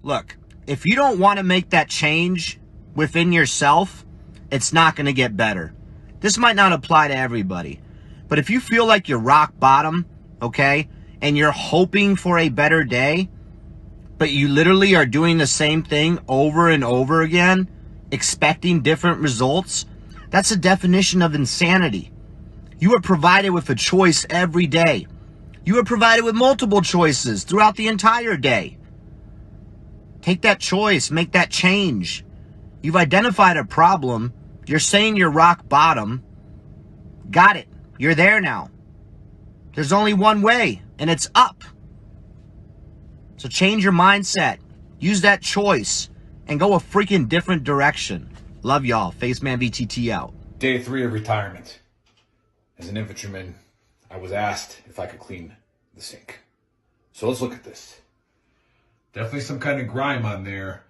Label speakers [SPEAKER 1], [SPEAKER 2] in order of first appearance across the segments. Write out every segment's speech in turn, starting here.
[SPEAKER 1] Look, if you don't want to make that change within yourself, it's not going to get better. This might not apply to everybody, but if you feel like you're rock bottom, okay, and you're hoping for a better day, but you literally are doing the same thing over and over again, expecting different results, that's a definition of insanity. You are provided with a choice every day. You are provided with multiple choices throughout the entire day. Take that choice, make that change. You've identified a problem. You're saying you're rock bottom. Got it. You're there now. There's only one way, and it's up. So change your mindset. Use that choice and go a freaking different direction. Love y'all. Faceman VTT out.
[SPEAKER 2] Day 3 of retirement. As an infantryman, I was asked if I could clean the sink. So let's look at this. Definitely some kind of grime on there.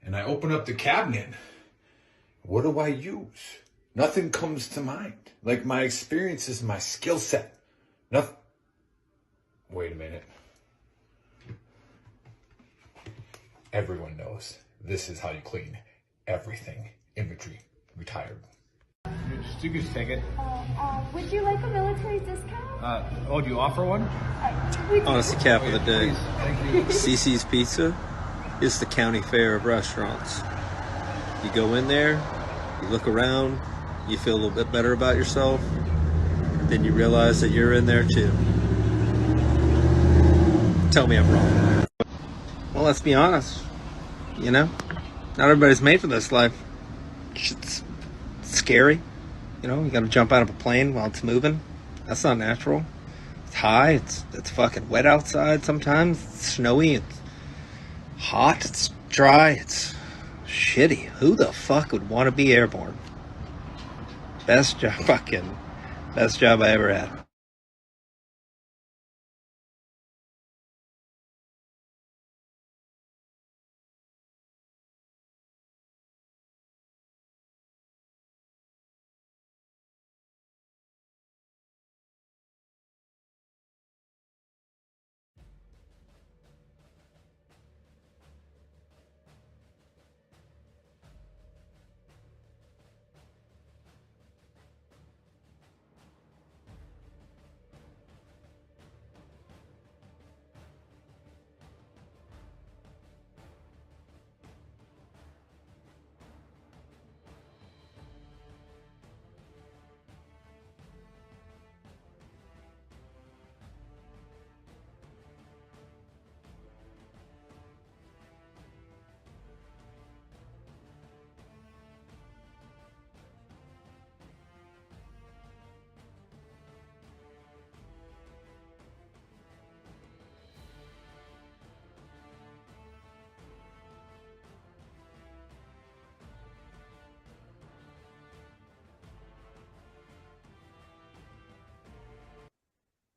[SPEAKER 2] And I open up the cabinet. What do I use? Nothing comes to mind. Like my experience is my skill set. Nothing. Wait a minute. Everyone knows this is how you clean everything. Infantry, retired.
[SPEAKER 3] You can just take it.
[SPEAKER 4] Would you like a military discount?
[SPEAKER 3] Do you offer one?
[SPEAKER 5] Honestly, cap of the day.
[SPEAKER 3] Please. Thank you.
[SPEAKER 5] CC's Pizza is the county fair of restaurants. You go in there, you look around, you feel a little bit better about yourself, then you realize that you're in there too. Tell me I'm wrong. Well, let's be honest. You know, not everybody's made for this life. It's scary. You know, you gotta jump out of a plane while it's moving. That's not natural. It's high, it's fucking wet outside sometimes. It's snowy, it's hot, it's dry, it's shitty. Who the fuck would want to be airborne? Best job I ever had.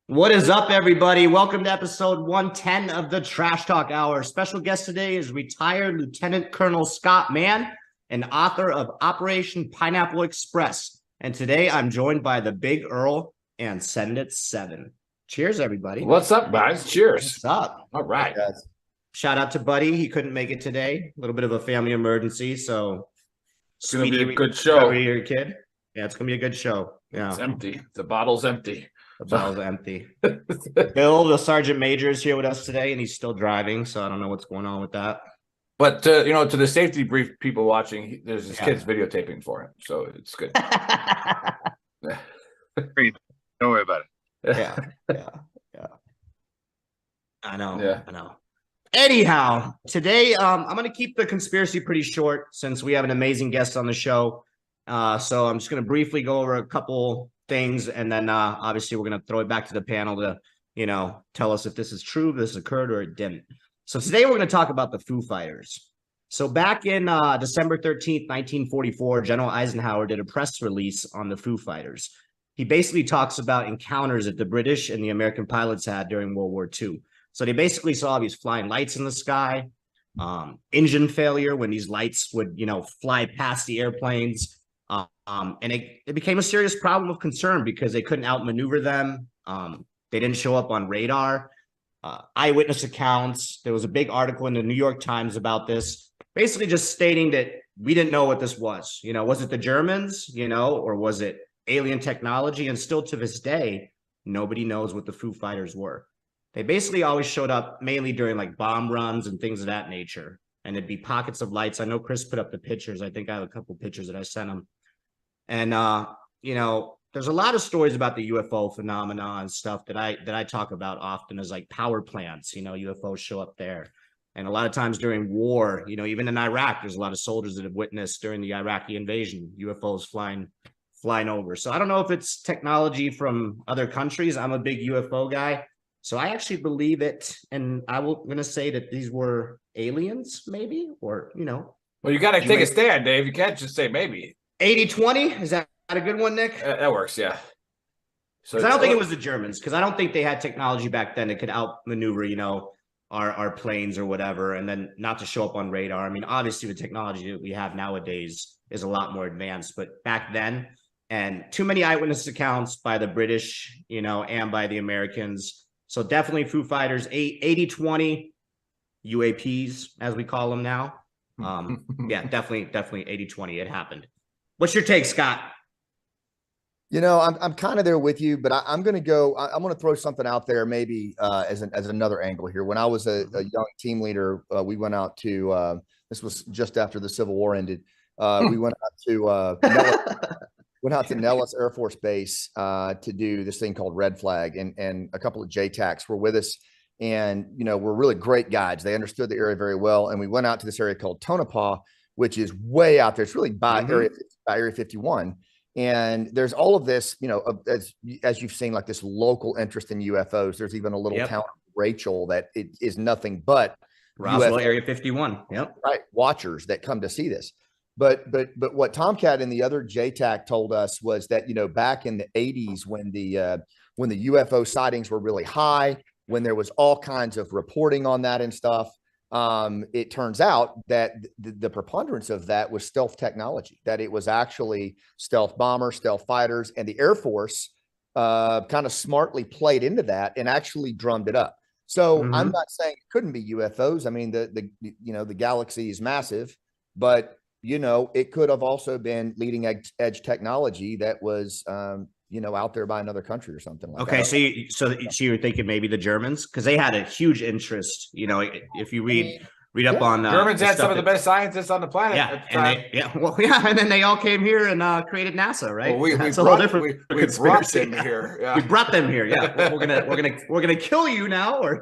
[SPEAKER 1] What is up, everybody? Welcome to episode 110 of the Trash Talk Hour. Special guest today is retired Lieutenant Colonel Scott Mann, and author of Operation Pineapple Express. And today I'm joined by the Big Earl and Send It 7. Cheers, everybody.
[SPEAKER 2] What's up, guys? Cheers.
[SPEAKER 1] What's up?
[SPEAKER 2] All right.
[SPEAKER 1] Shout out to Buddy. He couldn't make it today. A little bit of a family emergency, so
[SPEAKER 2] It's going to be a good show.
[SPEAKER 1] Your kid. Yeah, it's going to be a good show. Yeah.
[SPEAKER 2] It's empty. The bottle's empty.
[SPEAKER 1] The bottle's empty. Bill, the Sergeant Major, is here with us today, and he's still driving, so I don't know what's going on with that.
[SPEAKER 2] But, you know, to the safety brief people watching, there's his kids videotaping for him, so it's good.
[SPEAKER 3] Don't worry about it.
[SPEAKER 1] Yeah. I know. Anyhow, today I'm going to keep the conspiracy pretty short since we have an amazing guest on the show. So I'm just going to briefly go over a couple things, and then obviously we're going to throw it back to the panel to, you know, tell us if this is true, if this occurred, or it didn't. So today we're going to talk about the Foo Fighters. So back in December 13th, 1944, General Eisenhower did a press release on the Foo Fighters. He basically talks about encounters that the British and the American pilots had during World War II. So they basically saw these flying lights in the sky, engine failure when these lights would, you know, fly past the airplanes. And it became a serious problem of concern because they couldn't outmaneuver them. They didn't show up on radar. eyewitness accounts. There was a big article in the New York Times about this, basically just stating that we didn't know what this was. Was it the Germans, or was it alien technology? And still to this day, nobody knows what the Foo Fighters were. They basically always showed up mainly during like bomb runs and things of that nature. And it'd be pockets of lights. I know Chris put up the pictures. I think I have a couple pictures that I sent him. And, there's a lot of stories about the UFO phenomena and stuff that I talk about often as like power plants. UFOs show up there. And a lot of times during war, even in Iraq, there's a lot of soldiers that have witnessed during the Iraqi invasion, UFOs flying over. So I don't know if it's technology from other countries. I'm a big UFO guy. So I actually believe it. And I'm going to say that these were aliens, maybe, or,
[SPEAKER 2] Well, you got to take a stand, Dave. You can't just say maybe.
[SPEAKER 1] 80-20? Is that a good one, Nick?
[SPEAKER 2] That works, yeah. So
[SPEAKER 1] I don't think it was the Germans, because I don't think they had technology back then that could outmaneuver, our planes or whatever, and then not to show up on radar. I mean, obviously the technology that we have nowadays is a lot more advanced, but back then, and too many eyewitness accounts by the British, and by the Americans. So definitely Foo Fighters, 80-20 UAPs, as we call them now. Yeah, definitely 80-20. It happened. What's your take, Scott?
[SPEAKER 6] I'm kind of there with you, but I'm going to go. I'm going to throw something out there, maybe as another angle here. When I was a young team leader, we went out to. This was just after the Civil War ended. We went out to Nellis Air Force Base to do this thing called Red Flag, and a couple of JTACs were with us, and we're really great guides. They understood the area very well, and we went out to this area called Tonopah, which is way out there. It's really by Area 51. And there's all of this, as you've seen, like this local interest in UFOs. There's even a little town, Rachel, that it is nothing but
[SPEAKER 1] Roswell UFO, Area 51. Yep.
[SPEAKER 6] Right. Watchers that come to see this. But what Tomcat and the other JTAC told us was that, back in the 80s when the UFO sightings were really high, when there was all kinds of reporting on that and stuff, it turns out that the preponderance of that was stealth technology, that it was actually stealth bombers, stealth fighters, and the Air Force kind of smartly played into that and actually drummed it up. So I'm not saying it couldn't be UFOs. I mean, the galaxy is massive, but it could have also been leading edge technology that was out there by another country or something like that.
[SPEAKER 1] Okay, so you were thinking maybe the Germans, because they had a huge interest. If you read up on
[SPEAKER 2] Germans had some of the best scientists on the planet.
[SPEAKER 1] And then they all came here and created NASA, right?
[SPEAKER 2] Well,
[SPEAKER 1] That's a whole different conspiracy.
[SPEAKER 2] We brought them here. Yeah.
[SPEAKER 1] We brought them here. Yeah, we're gonna kill you now, or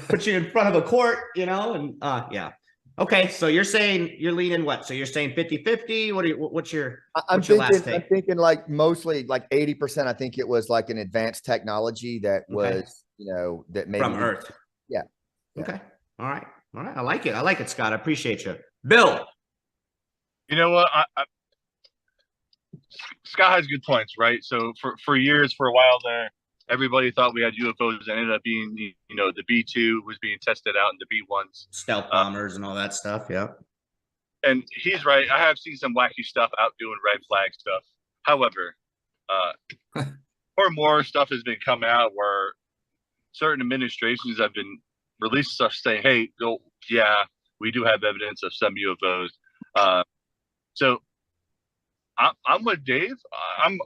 [SPEAKER 1] put you in front of a court, and yeah. Okay, so you're saying you're leaning what? So you're saying 50-50? What's your last take?
[SPEAKER 6] I'm thinking like mostly like 80%. I think it was like an advanced technology that was, that maybe
[SPEAKER 1] from Earth.
[SPEAKER 6] Yeah.
[SPEAKER 1] Okay. All right. I like it, Scott. I appreciate you. Bill.
[SPEAKER 3] You know what? Scott has good points, right? So for years, for a while there, everybody thought we had UFOs. That ended up being, the B-2 was being tested out, and the B-1s.
[SPEAKER 1] Stealth bombers and all that stuff, yeah.
[SPEAKER 3] And he's right. I have seen some wacky stuff out doing red flag stuff. However, more stuff has been coming out where certain administrations have been released stuff saying, hey, we do have evidence of some UFOs. So I'm with Dave. I'm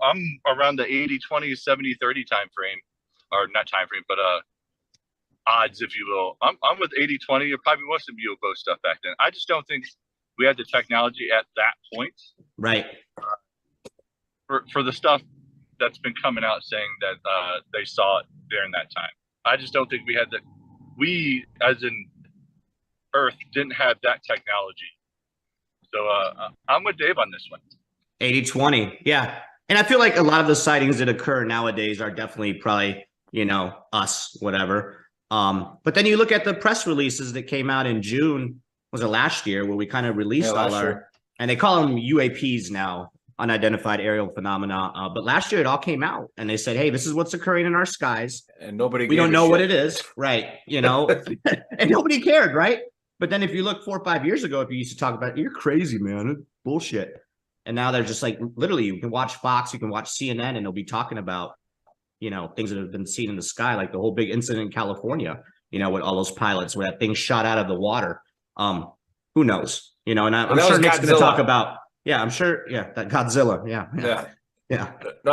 [SPEAKER 3] around the 80-20, 70-30 time frame, or not time frame, but odds, if you will. I'm with 80-20. There probably was some UFO stuff back then. I just don't think we had the technology at that point.
[SPEAKER 1] Right.
[SPEAKER 3] For the stuff that's been coming out saying that they saw it during that time. I just don't think we as in Earth didn't have that technology. So I'm with Dave on this one.
[SPEAKER 1] 80-20. Yeah. And I feel like a lot of the sightings that occur nowadays are definitely probably, us, whatever. But then you look at the press releases that came out in June, was it last year, where we kind of released and they call them UAPs now, unidentified aerial phenomena. But last year it all came out and they said, hey, this is what's occurring in our skies.
[SPEAKER 2] And we
[SPEAKER 1] don't know what it is. Right. And nobody cared. Right. But then if you look 4 or 5 years ago, if you used to talk about it, you're crazy, man. It's bullshit. And now they're just like, literally, you can watch Fox, you can watch CNN, and they'll be talking about, things that have been seen in the sky, like the whole big incident in California. with all those pilots where that thing shot out of the water. Who knows? And I'm
[SPEAKER 2] that
[SPEAKER 1] sure
[SPEAKER 2] was
[SPEAKER 1] Nick's going to
[SPEAKER 2] Godzilla.
[SPEAKER 1] talk about, I'm sure. Yeah. That Godzilla. Yeah.
[SPEAKER 2] No,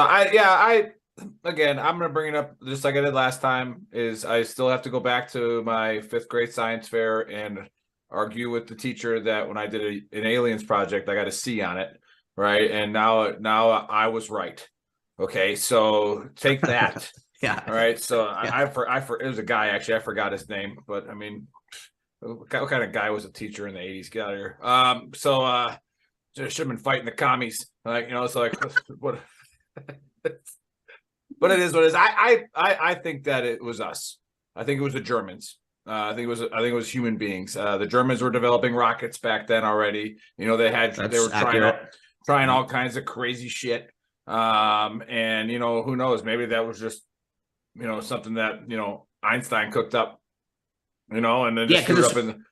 [SPEAKER 2] again, I'm going to bring it up just like I did last time, is I still have to go back to my 5th grade science fair and argue with the teacher that when I did an aliens project, I got a C on it. Right. And now I was right. Okay. So take that.
[SPEAKER 1] Yeah.
[SPEAKER 2] All right. So it was a guy, actually, I forgot his name, but I mean, what kind of guy was a teacher in the 80s? Get out of here. Should have been fighting the commies. It's like, what? But it is what it is. I think that it was us. I think it was the Germans. I think it was human beings. The Germans were developing rockets back then already. They were trying all kinds of crazy shit. And who knows? Maybe that was just something that Einstein cooked up. And then just threw it up in.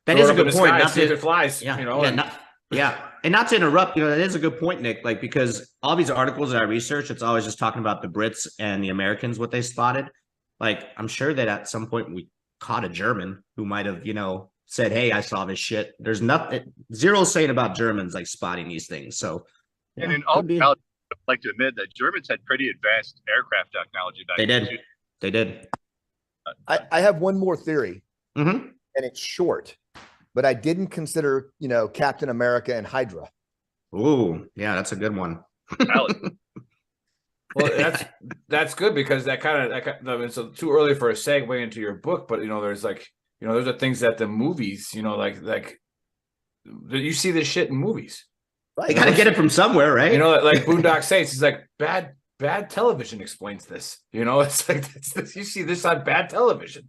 [SPEAKER 1] That is a good point.
[SPEAKER 2] Not see if it flies.
[SPEAKER 1] And not to interrupt, that is a good point, Nick. Like, because all these articles that I research, it's always just talking about the Brits and the Americans, what they spotted. Like, I'm sure that at some point we caught a German who might have, said, "Hey, I saw this shit." There's nothing, zero saying about Germans like spotting these things. So,
[SPEAKER 3] and in all reality, I'd like to admit that Germans had pretty advanced aircraft technology back then.
[SPEAKER 1] They did.
[SPEAKER 6] I have one more theory,
[SPEAKER 1] mm-hmm.
[SPEAKER 6] and it's short, but I didn't consider, Captain America and Hydra.
[SPEAKER 1] Ooh, yeah, that's a good one.
[SPEAKER 2] Well, that's good, because it's too early for a segue into your book, but there's those are things that the movies, like you see this shit in movies.
[SPEAKER 1] Right. You got to get it from somewhere, right?
[SPEAKER 2] Like Boondock Saints is like bad television explains this. It's like you see this on bad television.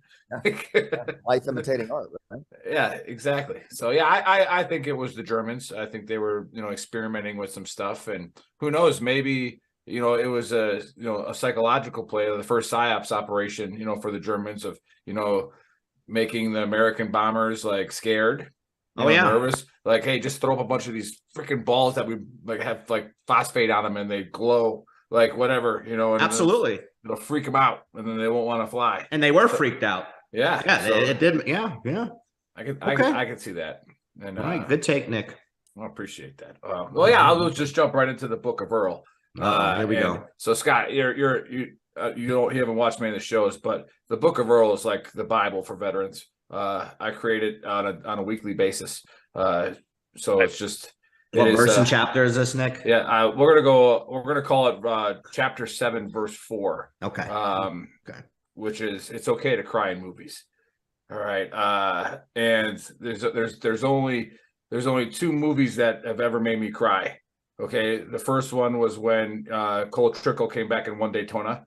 [SPEAKER 6] Life imitating art, right?
[SPEAKER 2] Yeah, exactly. So yeah, I think it was the Germans. I think they were experimenting with some stuff, and who knows, maybe it was a psychological play, the first psyops operation for the Germans of making the American bombers like scared. Nervous, like, hey, just throw up a bunch of these freaking balls that we like have like phosphate on them and they glow, like whatever, and
[SPEAKER 1] absolutely,
[SPEAKER 2] it'll freak them out and then they won't want to fly.
[SPEAKER 1] And they were freaked out.
[SPEAKER 2] Yeah,
[SPEAKER 1] so, it did. Yeah.
[SPEAKER 2] I can see that. And
[SPEAKER 1] all right, good take, Nick.
[SPEAKER 2] I appreciate that. Well, yeah, I'll just jump right into the Book of Earl.
[SPEAKER 1] Here we go.
[SPEAKER 2] So Scott, you haven't watched many of the shows, but the Book of Earl is like the Bible for veterans. I create it on a weekly basis. So it's just
[SPEAKER 1] what verse and chapter is this, Nick?
[SPEAKER 2] Yeah, we're gonna call it chapter 7, verse 4.
[SPEAKER 1] Okay.
[SPEAKER 2] Okay. Which is, it's okay to cry in movies. All right. And there's only 2 movies that have ever made me cry. Okay. The first one was when Cole Trickle came back and won Daytona,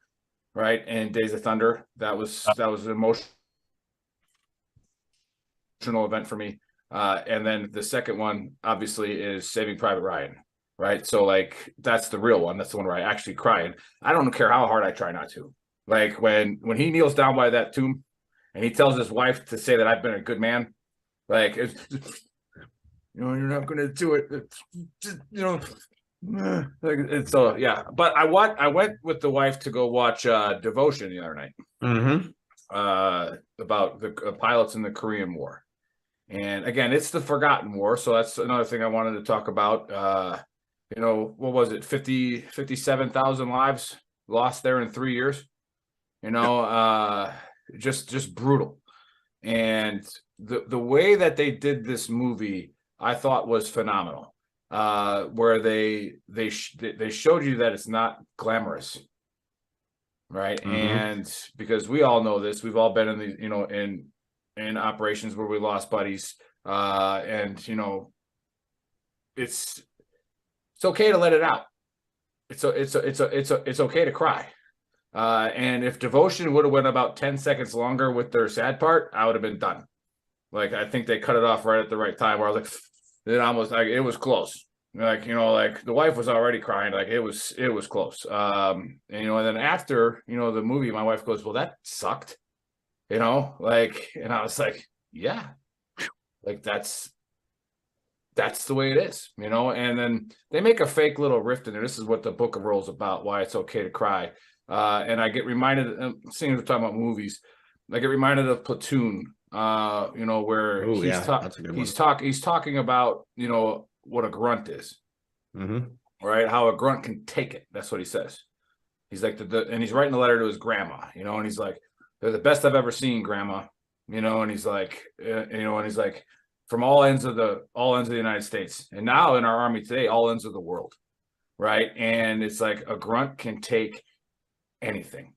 [SPEAKER 2] right? And Days of Thunder. That was an emotional event for me. And then the second one obviously is Saving Private Ryan, right? So like, that's the real one. That's the one where I actually cry. And I don't care how hard I try not to. Like when he kneels down by that tomb and he tells his wife to say that I've been a good man, like, you're not going to do it. Like, so yeah. But I went with the wife to go watch Devotion the other night.
[SPEAKER 1] Mm-hmm.
[SPEAKER 2] About the pilots in the Korean War. And again, it's the forgotten war. So that's another thing I wanted to talk about. What was it? 57,000 lives lost there in 3 years. Just brutal. And the way that they did this movie, I thought was phenomenal. Where they showed you that it's not glamorous. Right. Mm-hmm. And because we all know this, we've all been in the, in operations where we lost buddies, and it's okay to let it out. It's okay to cry. And if Devotion would have went about 10 seconds longer with their sad part, I would have been done. Like, I think they cut it off right at the right time where I was like, it was close. Like, like the wife was already crying. Like it was close. And then after, the movie, my wife goes, well, that sucked. And I was like, yeah, like that's the way it is, and then they make a fake little rift in there. This is what the Book of Earl's about, why it's okay to cry. And I get reminded, seeing we're talking about movies, Like it reminded of Platoon, you know, where
[SPEAKER 5] Oh,
[SPEAKER 2] he's
[SPEAKER 5] yeah, that's a good one.
[SPEAKER 2] he's talking about, you know, what a grunt is,
[SPEAKER 5] Mm-hmm.
[SPEAKER 2] right? How a grunt can take it. That's what he says. He's like and he's writing a letter to his grandma, you know, and he's like, they're the best I've ever seen, grandma, you know, and he's like, you know, and he's like, from all ends of the United States, and now in our army today, all ends of the world, right? And it's like a grunt can take anything,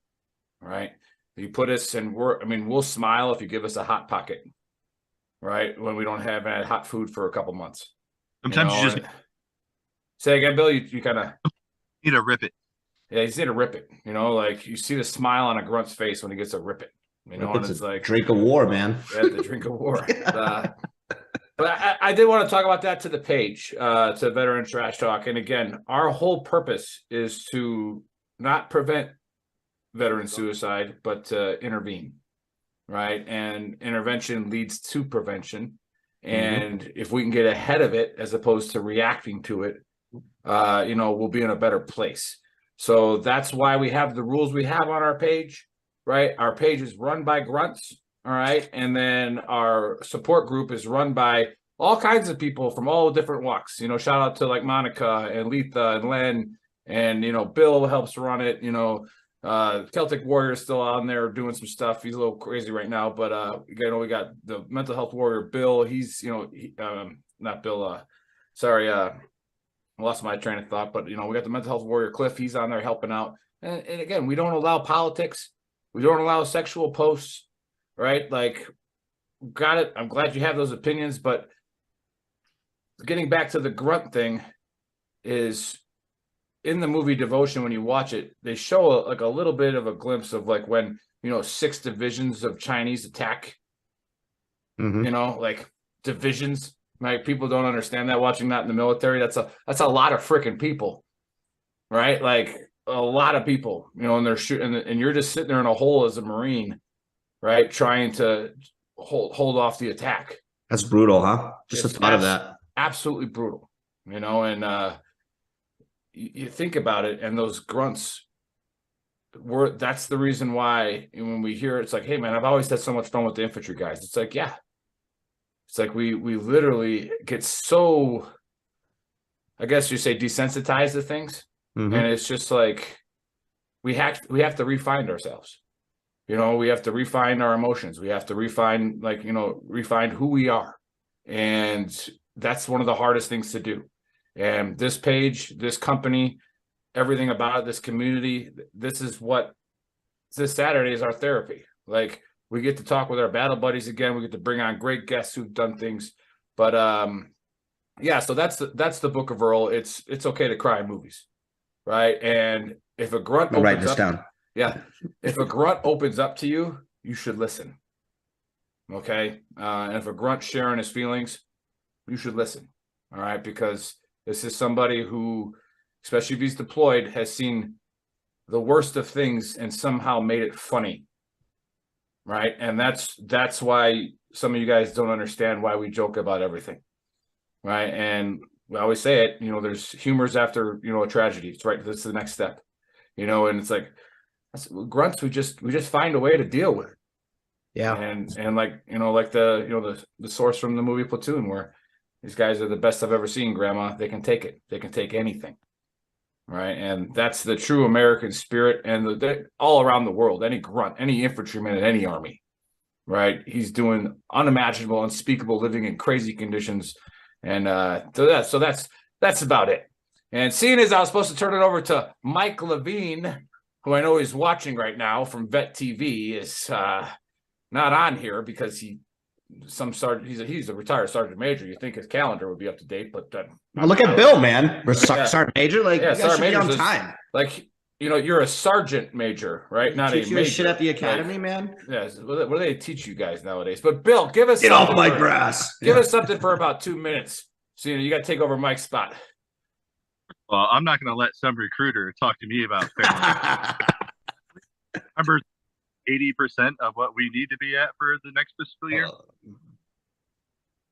[SPEAKER 2] right? You put us in we'll smile if you give us a hot pocket, right? When we don't have hot food for a couple months.
[SPEAKER 3] Sometimes you just
[SPEAKER 2] say again, Bill. You kind of
[SPEAKER 3] need to rip it.
[SPEAKER 2] Yeah, you see to rip it. You know, like you see the smile on a grunt's face when he gets to rip it. You know, and it's like
[SPEAKER 5] drink of war, man.
[SPEAKER 2] Yeah, the drink of war. But I did want to talk about that to the page, to Veteran Trash Talk. And again, our whole purpose is to not prevent veteran suicide, but to intervene, right? And intervention leads to prevention. And if we can get ahead of it as opposed to reacting to it, you know, we'll be in a better place. So that's why we have the rules we have on our page, right? Our page is run by grunts, all right? And then our support group is run by all kinds of people from all different walks. You know, shout out to like Monica and Letha and Len, and, you know, Bill helps run it. You know, Celtic Warrior is still on there doing some stuff. He's a little crazy right now, but you know, we got the mental health warrior, Bill. He's, you know, not Bill, sorry, I lost my train of thought, but, you know, we got the mental health warrior, Cliff. He's on there helping out. And again, we don't allow politics. We don't allow sexual posts, right? Like, got it. I'm glad you have those opinions, but getting back to the grunt thing is in the movie Devotion, when you watch it, they show like a little bit of a glimpse of like when, you know, 6 divisions of Chinese attack, you know, like divisions. Right? People don't understand that watching that in the military. That's a lot of freaking people, right? Like a lot of people, you know, and they're shooting, and you're just sitting there in a hole as a Marine, right? Trying to hold off the attack.
[SPEAKER 5] That's brutal, huh? Just a thought of that.
[SPEAKER 2] Absolutely brutal, you know, and you think about it, and those grunts that's the reason why when we hear it, it's like, hey man, I've always had so much fun with the infantry guys. It's like, yeah. It's like we literally get so, I guess you say, desensitized to things, and it's just like we have to refine ourselves. You know, we have to refine our emotions. We have to refine, like, you know, refine who we are, and that's one of the hardest things to do. And this page, this company, everything about it, this community, this Saturday is our therapy. Like, we get to talk with our battle buddies again. We get to bring on great guests who've done things. But yeah, so that's the Book of Earl. It's okay to cry in movies, right? And if a grunt
[SPEAKER 5] write this down.
[SPEAKER 2] Yeah, if a grunt opens up to you, you should listen. Okay, and if a grunt's sharing his feelings, you should listen. All right, because this is somebody who, especially if he's deployed, has seen the worst of things and somehow made it funny. Right. And that's why some of you guys don't understand why we joke about everything. Right. And we always say it, you know, there's humors after, you know, a tragedy. It's right. That's the next step, you know, and it's like grunts, we just find a way to deal with it.
[SPEAKER 5] Yeah.
[SPEAKER 2] And like, you know, like the source from the movie Platoon, where these guys are the best I've ever seen, grandma. They can take it. They can take anything. Right. And that's the true American spirit, and all around the world, any grunt, any infantryman in any army, right? He's doing unimaginable, unspeakable, living in crazy conditions. And so that's about it. And seeing as I was supposed to turn it over to Mike Levine, who I know is watching right now from Vet TV, is not on here because he's a retired sergeant major. You think his calendar would be up to date, but
[SPEAKER 5] well, look at Bill, man. Sergeant major, like, you guys should be on time.
[SPEAKER 2] Like, you know, you're a sergeant major, right? Not a major.
[SPEAKER 5] Shit at the academy, man.
[SPEAKER 2] Yeah, what do they teach you guys nowadays? But Bill, give us
[SPEAKER 5] off my grass.
[SPEAKER 2] Give us something for about 2 minutes. So you got to take over Mike's spot.
[SPEAKER 3] Well, I'm not going to let some recruiter talk to me about fairness. Remember, 80% of what we need to be at for the next fiscal year.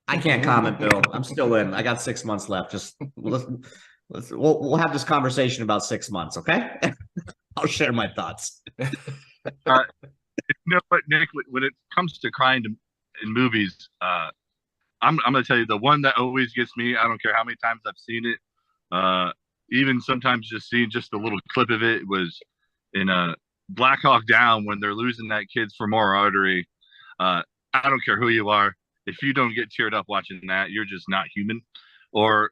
[SPEAKER 5] I can't comment, Bill. I'm still in. I got 6 months left. Just we'll have this conversation about 6 months, okay? I'll share my thoughts.
[SPEAKER 3] All right. No, but Nick, when it comes to crying in movies, I'm gonna tell you the one that always gets me. I don't care how many times I've seen it. Uh, Even sometimes just seeing just a little clip of it was in a Black Hawk Down when they're losing that kid's femoral artery. I don't care who you are. If you don't get teared up watching that, you're just not human, or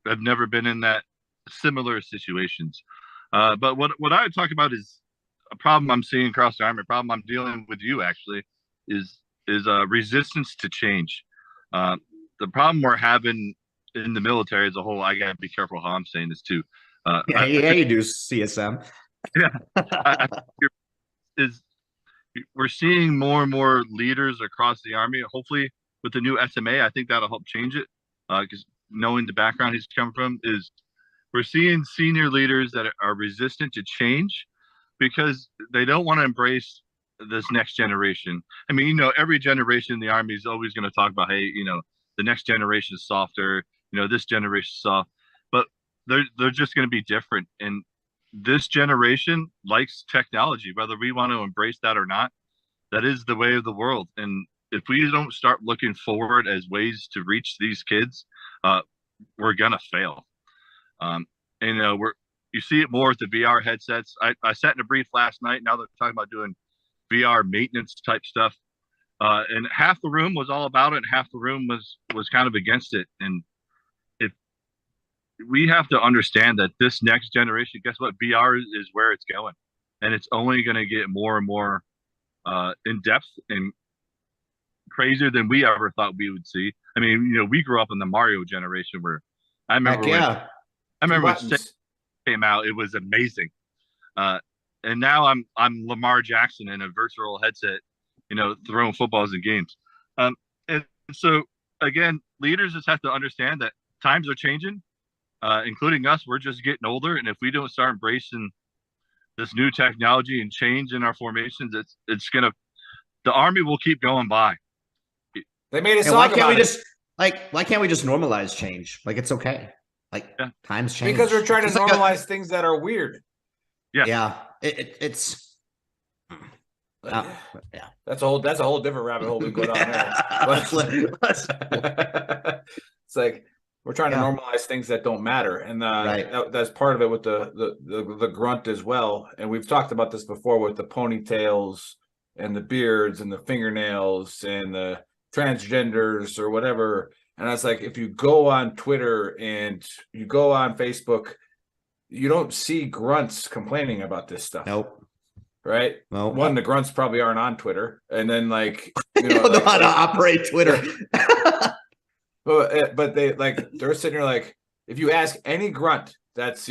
[SPEAKER 3] have never been in that similar situations. But what I would talk about is a problem I'm seeing across the army. A problem I'm dealing with you actually is resistance to change. Uh, the problem we're having in the military as a whole, I gotta be careful how I'm saying this too.
[SPEAKER 7] Yeah, you do, CSM.
[SPEAKER 3] Yeah, I, is we're seeing more and more leaders across the army. Hopefully, with the new SMA, I think that'll help change it. Because knowing the background he's come from, is we're seeing senior leaders that are resistant to change because they don't want to embrace this next generation. I mean, every generation in the army is always going to talk about, hey, the next generation is softer. This generation is soft, but they're just going to be different. And this generation likes technology, whether we want to embrace that or not. That is the way of the world. And if we don't start looking forward as ways to reach these kids, we're gonna fail. And you see it more with the VR headsets. I sat in a brief last night. Now they're talking about doing VR maintenance type stuff, and half the room was all about it, and half the room was kind of against it. And if we have to understand that this next generation, guess what? VR is where it's going, and it's only going to get more and more in depth and crazier than we ever thought we would see. I mean, we grew up in the Mario generation where I remember when Six came out, it was amazing. And now I'm Lamar Jackson in a virtual headset, throwing footballs in games. And so again, leaders just have to understand that times are changing, including us. We're just getting older, and if we don't start embracing this new technology and change in our formations, the army will keep going by.
[SPEAKER 7] They made a song why can't we just why can't we just normalize change? Like, it's okay. Times change.
[SPEAKER 2] Because we're trying to normalize things that are weird.
[SPEAKER 7] Yeah. It's yeah.
[SPEAKER 2] That's a whole different rabbit hole we go down there. It's like we're trying to normalize things that don't matter, and that's part of it with the grunt as well. And we've talked about this before with the ponytails and the beards and the fingernails and the transgenders or whatever. And I was like, if you go on Twitter and you go on Facebook, you don't see grunts complaining about this stuff.
[SPEAKER 7] Nope.
[SPEAKER 2] Right?
[SPEAKER 7] Well,
[SPEAKER 2] one, the grunts probably aren't on Twitter, and then
[SPEAKER 7] they don't know how to operate Twitter.
[SPEAKER 2] But they're sitting there if you ask any grunt that's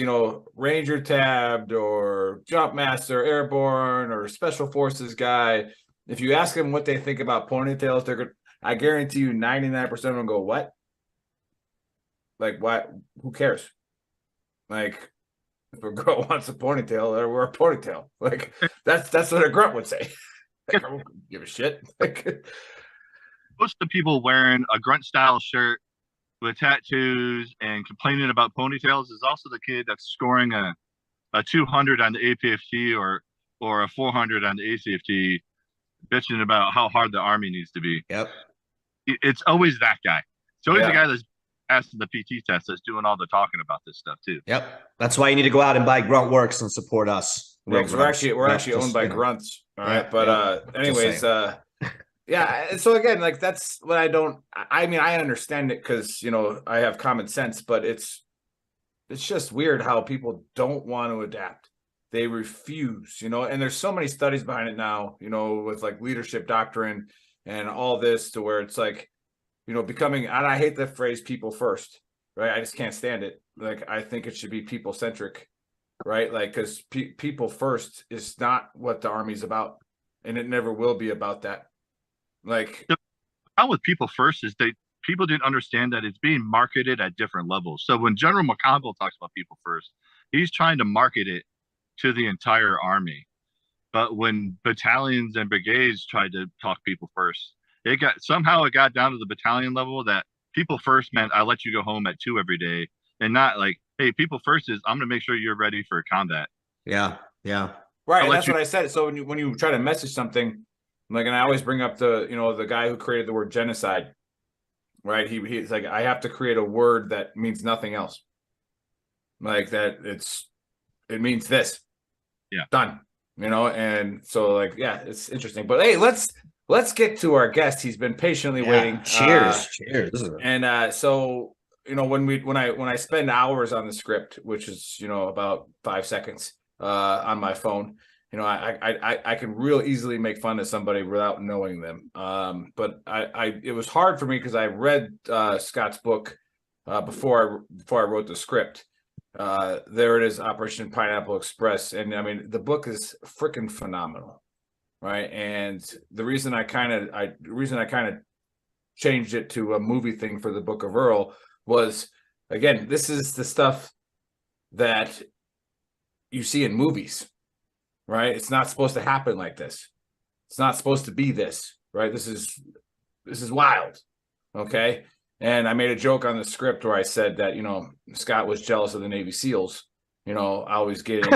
[SPEAKER 2] Ranger tabbed or Jump Master Airborne or Special Forces guy, if you ask them what they think about ponytails, I guarantee you 99% of them go, what? Why? Who cares? If a girl wants a ponytail, let her wear a ponytail. That's what a grunt would say. I don't give a shit.
[SPEAKER 3] Most of the people wearing a grunt style shirt with tattoos and complaining about ponytails is also the kid that's scoring a 200 on the APFT or a 400 on the ACFT, bitching about how hard the army needs to be.
[SPEAKER 7] Yep.
[SPEAKER 3] It's always that guy. It's always the guy that's passing the PT test that's doing all the talking about this stuff too.
[SPEAKER 7] Yep. That's why you need to go out and buy Grunt Works and support us.
[SPEAKER 2] We're actually owned by grunts. All right. But anyways, yeah. So again, that's what I mean, I understand it because I have common sense, but it's just weird how people don't want to adapt. They refuse, and there's so many studies behind it now, with leadership doctrine and all this, to where it's becoming, and I hate the phrase people first, right? I just can't stand it. I think it should be people centric, right? Because people first is not what the Army's about, and it never will be about that.
[SPEAKER 3] The problem with people first is people didn't understand that it's being marketed at different levels. So when General McConville talks about people first, he's trying to market it to the entire Army. But when battalions and brigades tried to talk people first, it got down to the battalion level that people first meant I let you go home at 2 every day, and not hey, people first is I'm going to make sure you're ready for combat.
[SPEAKER 7] Yeah.
[SPEAKER 2] Right. That's what I said. So when you try to message something, Like, and I always bring up the guy who created the word genocide, right? He's like, I have to create a word that means nothing else. Like that it means this.
[SPEAKER 3] Yeah.
[SPEAKER 2] Done. And so like, yeah, it's interesting. But hey, let's get to our guest. He's been patiently waiting.
[SPEAKER 7] Cheers.
[SPEAKER 2] And so, when I spend hours on the script, which is, about 5 seconds on my phone, I can real easily make fun of somebody without knowing them. But it was hard for me because I read Scott's book before I wrote the script. There it is, Operation Pineapple Express, and I mean the book is freaking phenomenal, right? And the reason I kind of changed it to a movie thing for the Book of Earl was, again, this is the stuff that you see in movies, right? It's not supposed to happen like this. It's not supposed to be this, right? This is wild, okay? And I made a joke on the script where I said that, Scott was jealous of the Navy SEALs, always getting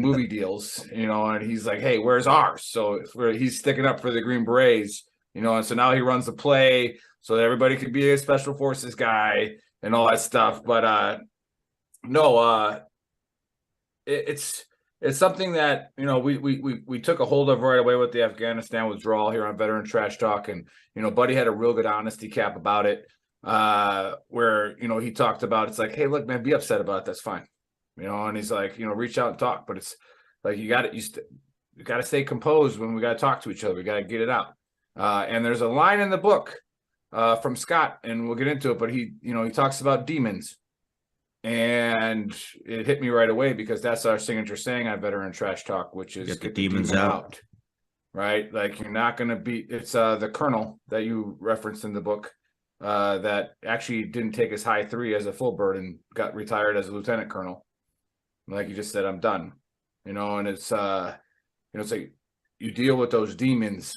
[SPEAKER 2] movie deals, and he's like, hey, where's ours? So he's sticking up for the Green Berets, and so now he runs the play so that everybody could be a special forces guy and all that stuff. But it's something that we took a hold of right away with the Afghanistan withdrawal here on Veteran Trash Talk, and Buddy had a real good honesty cap about it, where he talked about, it's like, hey, look, man, be upset about it, that's fine, and he's like, reach out and talk, but it's like you got to stay composed when we got to talk to each other, we got to get it out. And there's a line in the book from Scott, and we'll get into it, but he talks about demons. And it hit me right away because that's our signature saying on Veteran Trash Talk, which is
[SPEAKER 7] get the demons out.
[SPEAKER 2] Right? Like, you're not going to be, it's the colonel that you referenced in the book that actually didn't take his high 3 as a full bird and got retired as a lieutenant colonel. Like you just said, I'm done, and it's, it's like you deal with those demons.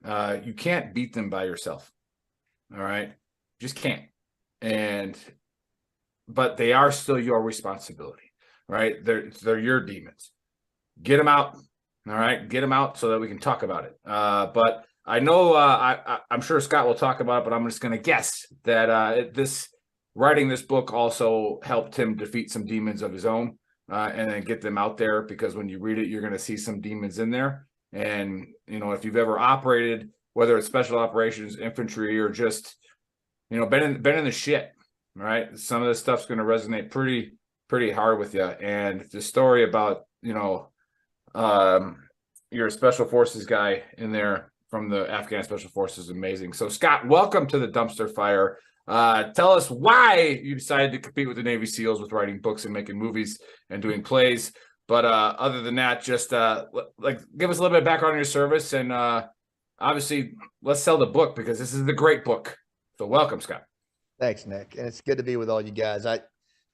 [SPEAKER 2] You can't beat them by yourself. All right. Just can't. But they are still your responsibility, right? They're your demons. Get them out, all right? Get them out so that we can talk about it. But I know I'm sure Scott will talk about it, but I'm just going to guess that writing this book also helped him defeat some demons of his own and then get them out there, because when you read it, you're going to see some demons in there. And, if you've ever operated, whether it's special operations, infantry, or just, been in the shit, right? Some of this stuff's going to resonate pretty hard with you. And the story about, you're a special forces guy in there from the Afghan Special Forces is amazing. So Scott, welcome to the Dumpster Fire. Tell us why you decided to compete with the Navy SEALs with writing books and making movies and doing plays. But other than that, just give us a little bit of background on your service, and obviously let's sell the book, because this is the great book. So welcome, Scott.
[SPEAKER 6] Thanks, Nick. And it's good to be with all you guys. I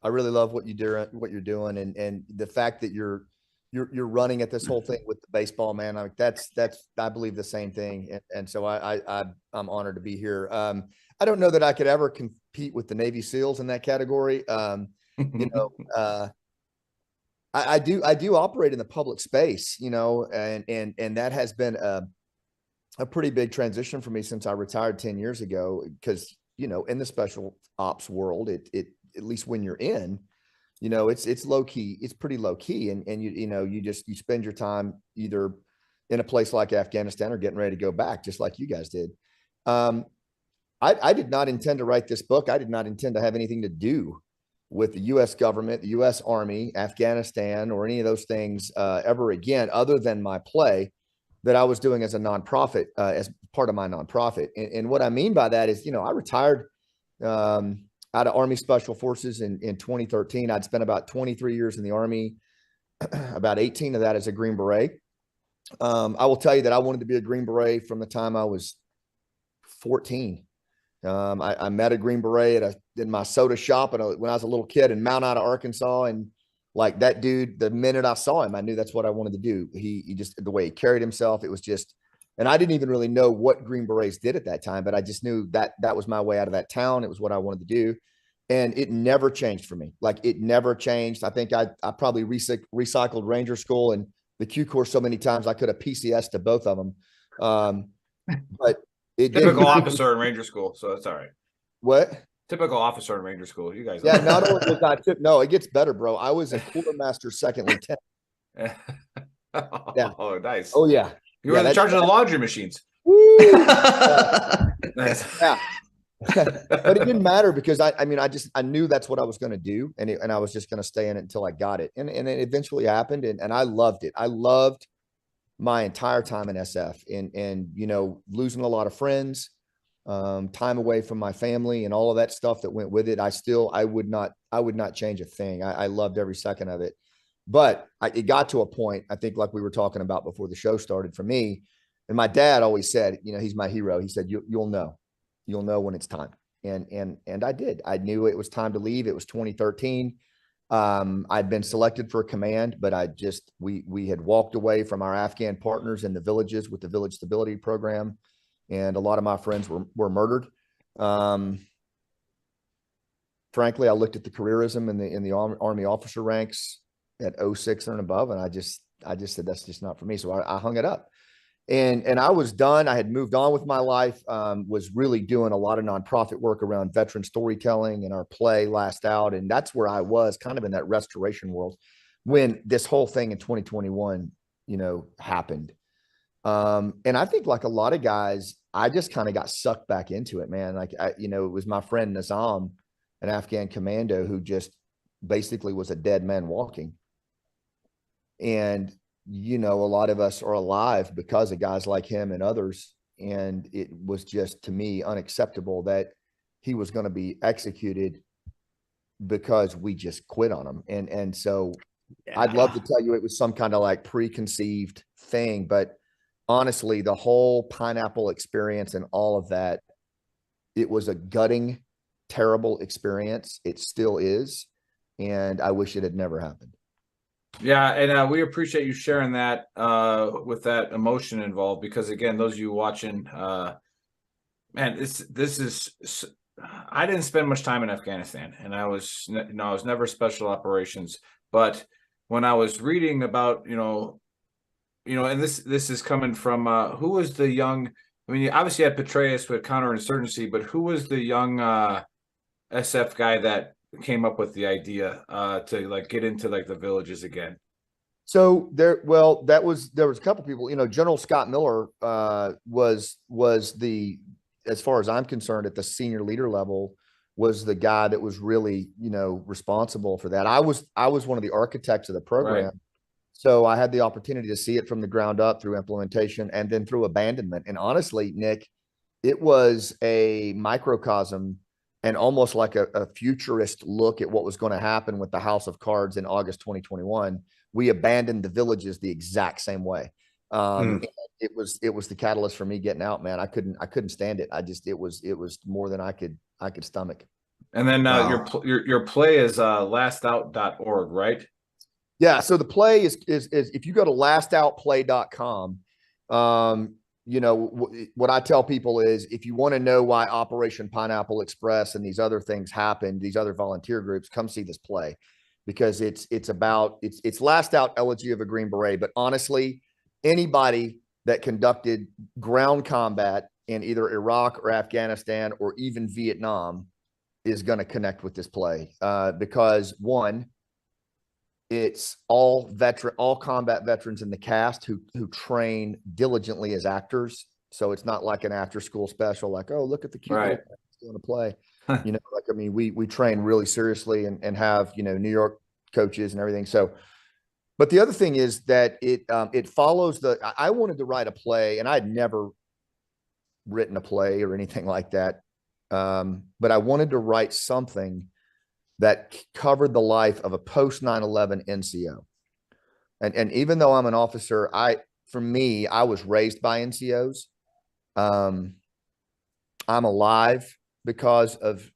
[SPEAKER 6] really love what you're doing, and the fact that you're running at this whole thing with the baseball, man. Like that's I believe the same thing. And so I'm honored to be here. I don't know that I could ever compete with the Navy SEALs in that category. I do operate in the public space, and that has been a pretty big transition for me since I retired 10 years ago, because, in the special ops world, it at least when you're in, it's low key, it's pretty low key. And you spend your time either in a place like Afghanistan or getting ready to go back, just like you guys did. I did not intend to write this book. I did not intend to have anything to do with the U.S. government, the U.S. Army, Afghanistan, or any of those things ever again, other than my play that I was doing as a nonprofit, as part of my nonprofit. And what I mean by that is, I retired out of Army Special Forces in 2013. I'd spent about 23 years in the Army, about 18 of that as a Green Beret. I will tell you that I wanted to be a Green Beret from the time I was 14. I met a Green Beret in my soda shop when I was a little kid in Mount Ida, Arkansas. And like that dude, the minute I saw him, I knew that's what I wanted to do. He just, the way he carried himself, it was just, and I didn't even really know what Green Berets did at that time, but I just knew that that was my way out of that town. It was what I wanted to do. And it never changed for me. Like, it never changed. I think I probably recycled Ranger School and the Q course so many times I could have PCS to both of them. But it
[SPEAKER 2] typical
[SPEAKER 6] didn't.
[SPEAKER 2] officer in Ranger School, so that's all right.
[SPEAKER 6] What?
[SPEAKER 2] Typical officer in Ranger School. You guys.
[SPEAKER 6] Yeah, not only was I no, it gets better, bro. I was a quartermaster second lieutenant. Yeah.
[SPEAKER 2] Oh, nice.
[SPEAKER 6] Oh yeah.
[SPEAKER 2] You were in charge of the laundry machines.
[SPEAKER 6] Woo!
[SPEAKER 2] Nice.
[SPEAKER 6] Yeah. But it didn't matter because I mean, I knew that's what I was going to do. And I was just going to stay in it until I got it. And it eventually happened. And I loved it. I loved my entire time in SF and, you know, losing a lot of friends, time away from my family and all of that stuff that went with it. I would not change a thing. I loved every second of it. But it got to a point, I think, like we were talking about before the show started for me. And my dad always said, you know, he's my hero. He said, you'll know when it's time. And I did. I knew it was time to leave. It was 2013. I'd been selected for a command, but we had walked away from our Afghan partners in the villages with the Village Stability Program. And a lot of my friends were murdered. Frankly, I looked at the careerism in the Army officer ranks at 06 and above, and I just said, that's just not for me. So I hung it up. And I was done. I had moved on with my life, was really doing a lot of nonprofit work around veteran storytelling and our play Last Out. And that's where I was kind of in that restoration world when this whole thing in 2021, you know, happened. And I think like a lot of guys, I just kind of got sucked back into it, man. Like, it was my friend Nizam, an Afghan commando who just basically was a dead man walking. And, you know, a lot of us are alive because of guys like him and others. And it was just, to me, unacceptable that he was going to be executed because we just quit on him. And so yeah. I'd love to tell you it was some kind of like preconceived thing, but honestly, the whole pineapple experience and all of that, it was a gutting, terrible experience. It still is. And I wish it had never happened.
[SPEAKER 2] Yeah, and we appreciate you sharing that with that emotion involved, because again, those of you watching, man, this is. I didn't spend much time in Afghanistan, and I was never special operations. But when I was reading about, and this is coming from who was the young? I mean, you obviously had Petraeus with counterinsurgency, but who was the young SF guy that came up with the idea to like get into like the villages again?
[SPEAKER 6] So there was a couple people, General Scott Miller was the, as far as I'm concerned, at the senior leader level, was the guy that was really, responsible for that. I was one of the architects of the program. Right. So I had the opportunity to see it from the ground up through implementation and then through abandonment. And honestly, Nick, it was a microcosm and almost like a futurist look at what was going to happen with the House of Cards in August 2021. We abandoned the villages the exact same way. It was the catalyst for me getting out, man. I couldn't stand it. it was more than I could stomach.
[SPEAKER 2] And then your play is lastout.org, right?
[SPEAKER 6] Yeah. So the play is if you go to lastoutplay.com, what I tell people is, if you want to know why Operation Pineapple Express and these other things happened, these other volunteer groups, come see this play, because it's Last Out, Elegy of a Green Beret. But honestly, anybody that conducted ground combat in either Iraq or Afghanistan or even Vietnam is going to connect with this play, because one, it's all combat veterans in the cast who train diligently as actors. So it's not like an after school special, like, oh, look at the cute right. doing a play. We train really seriously and have, New York coaches and everything. So, but the other thing is that it follows I wanted to write a play, and I had never written a play or anything like that. But I wanted to write something that covered the life of a post 9/11 NCO. And even though I'm an officer, for me, I was raised by NCOs. I'm alive because of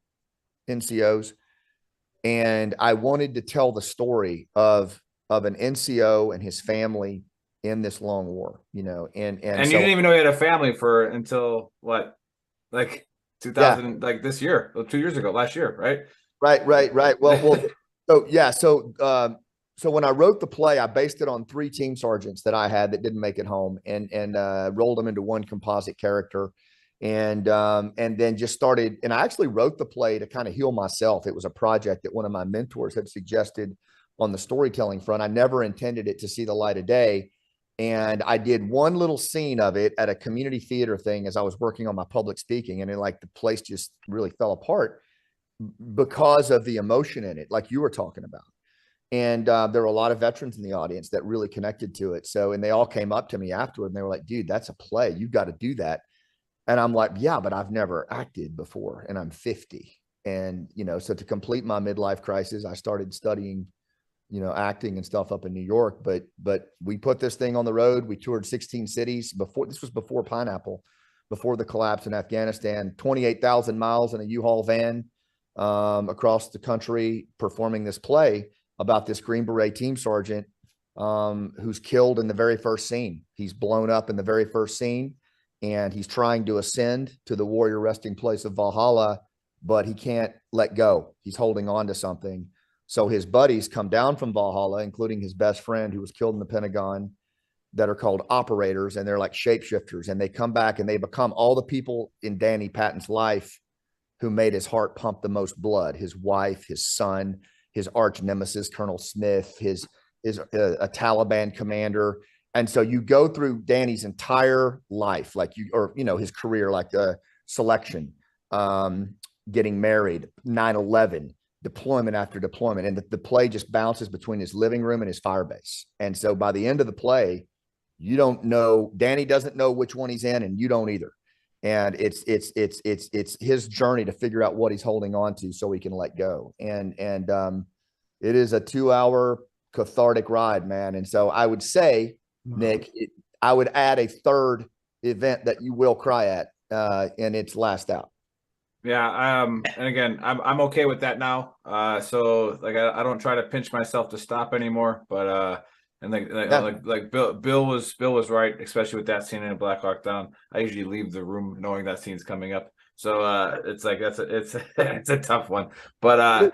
[SPEAKER 6] NCOs. And I wanted to tell the story of an NCO and his family in this long war, and so,
[SPEAKER 2] you didn't even know he had a family until what, like 2000, yeah. Like this year, 2 years ago, last year, right?
[SPEAKER 6] Right. Well, so yeah. So so when I wrote the play, I based it on 3 team sergeants that I had that didn't make it home, and rolled them into one composite character, and then just started. And I actually wrote the play to kind of heal myself. It was a project that one of my mentors had suggested on the storytelling front. I never intended it to see the light of day, and I did one little scene of it at a community theater thing as I was working on my public speaking, and it, like, the place just really fell apart because of the emotion in it, like you were talking about. And there were a lot of veterans in the audience that really connected to it. So, and they all came up to me afterward and they were like, dude, that's a play. You've got to do that. And I'm like, yeah, but I've never acted before and I'm 50. And, so to complete my midlife crisis, I started studying, acting and stuff up in New York. But we put this thing on the road. We toured 16 cities this was before Pineapple, before the collapse in Afghanistan, 28,000 miles in a U-Haul van across the country performing this play about this Green Beret team sergeant who's killed in the very first scene. He's blown up in the very first scene, and he's trying to ascend to the warrior resting place of Valhalla, but he can't let go. He's holding on to something. So his buddies come down from Valhalla, including his best friend who was killed in the Pentagon, that are called operators, and they're like shapeshifters, and they come back and they become all the people in Danny Patton's life who made his heart pump the most blood: his wife, his son, his arch nemesis, Colonel Smith, his a Taliban commander. And so you go through Danny's entire life, his career, like selection, getting married, 9/11, deployment after deployment. And the play just bounces between his living room and his firebase. And so by the end of the play, you don't know, Danny doesn't know which one he's in, and you don't either. And it's his journey to figure out what he's holding on to so he can let go. And it is a 2-hour cathartic ride, man. And so I would say, Nick, I would add a third event that you will cry at, and it's Last Out.
[SPEAKER 2] Yeah. And again, I'm okay with that now. So like, I don't try to pinch myself to stop anymore, but, and like Bill was right, especially with that scene in Black Hawk Down. I usually leave the room knowing that scene's coming up. So, it's like, it's a tough one, but,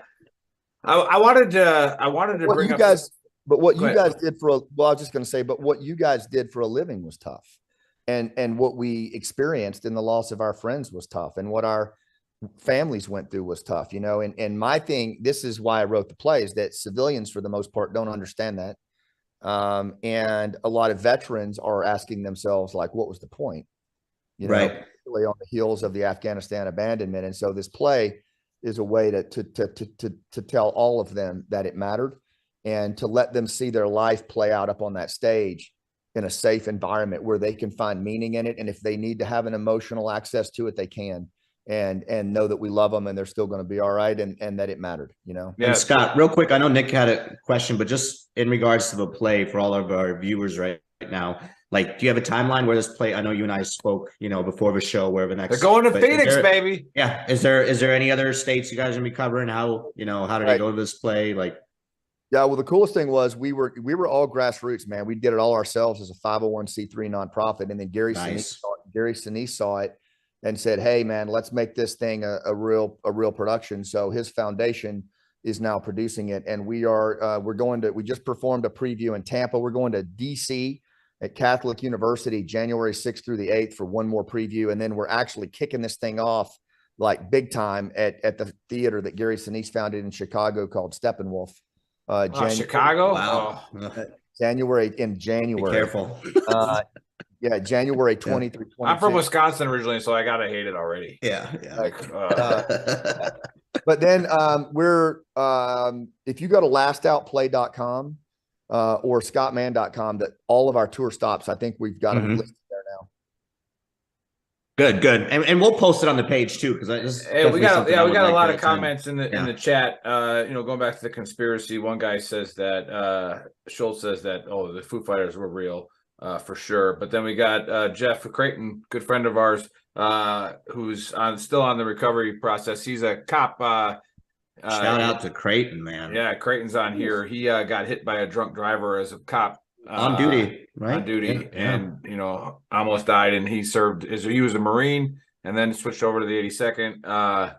[SPEAKER 2] I wanted to
[SPEAKER 6] what
[SPEAKER 2] bring
[SPEAKER 6] you
[SPEAKER 2] up
[SPEAKER 6] guys, but what
[SPEAKER 2] Go
[SPEAKER 6] you
[SPEAKER 2] ahead.
[SPEAKER 6] guys did I was just going to say, but what you guys did for a living was tough. And what we experienced in the loss of our friends was tough. And what our families went through was tough, and my thing, this is why I wrote the play, is that civilians for the most part don't understand that. And a lot of veterans are asking themselves, like, what was the point?
[SPEAKER 7] Right.
[SPEAKER 6] Particularly on the heels of the Afghanistan abandonment. And so this play is a way to tell all of them that it mattered, and to let them see their life play out up on that stage in a safe environment where they can find meaning in it. And if they need to have an emotional access to it, they can, and know that we love them and they're still going to be all right, and that it mattered,
[SPEAKER 2] Yeah.
[SPEAKER 7] And Scott, real quick, I know Nick had a question, but just in regards to the play for all of our viewers right now, like, do you have a timeline where this play? I know you and I spoke, before the show, where the next.
[SPEAKER 2] They're going to Phoenix, baby.
[SPEAKER 7] Yeah. Is there any other states you guys are gonna be covering? How how did they go to this play? Like,
[SPEAKER 6] yeah, well, the coolest thing was we were all grassroots, man. We did it all ourselves as a 501c3 nonprofit, and then Gary Sinise saw it and said, "Hey, man, let's make this thing a real production." So his foundation is now producing it, and we just performed a preview in Tampa. We're going to DC at Catholic University January 6th through the 8th for one more preview, and then we're actually kicking this thing off like big time at the theater that Gary Sinise founded in Chicago called Steppenwolf.
[SPEAKER 2] Chicago.
[SPEAKER 7] wow.
[SPEAKER 6] January.
[SPEAKER 7] Be careful.
[SPEAKER 6] Yeah, January 20 through 20.
[SPEAKER 2] I'm from Wisconsin originally, so I gotta hate it already.
[SPEAKER 7] Yeah.
[SPEAKER 6] But then we're if you go to lastoutplay.com or scottman.com, that all of our tour stops, I think we've got them listed there now.
[SPEAKER 7] Good. And we'll post it on the page too, because
[SPEAKER 2] we got a lot of comments in the chat. Going back to the conspiracy, one guy says that Schultz says that the Foo Fighters were real. For sure. But then we got Jeff Creighton, good friend of ours, who's still on the recovery process. He's a cop.
[SPEAKER 7] Shout out to Creighton, man.
[SPEAKER 2] Yeah, Creighton's on here. He got hit by a drunk driver as a cop.
[SPEAKER 7] On duty, right?
[SPEAKER 2] On duty,
[SPEAKER 7] yeah.
[SPEAKER 2] And almost died. And he served he was a Marine, and then switched over to the 82nd.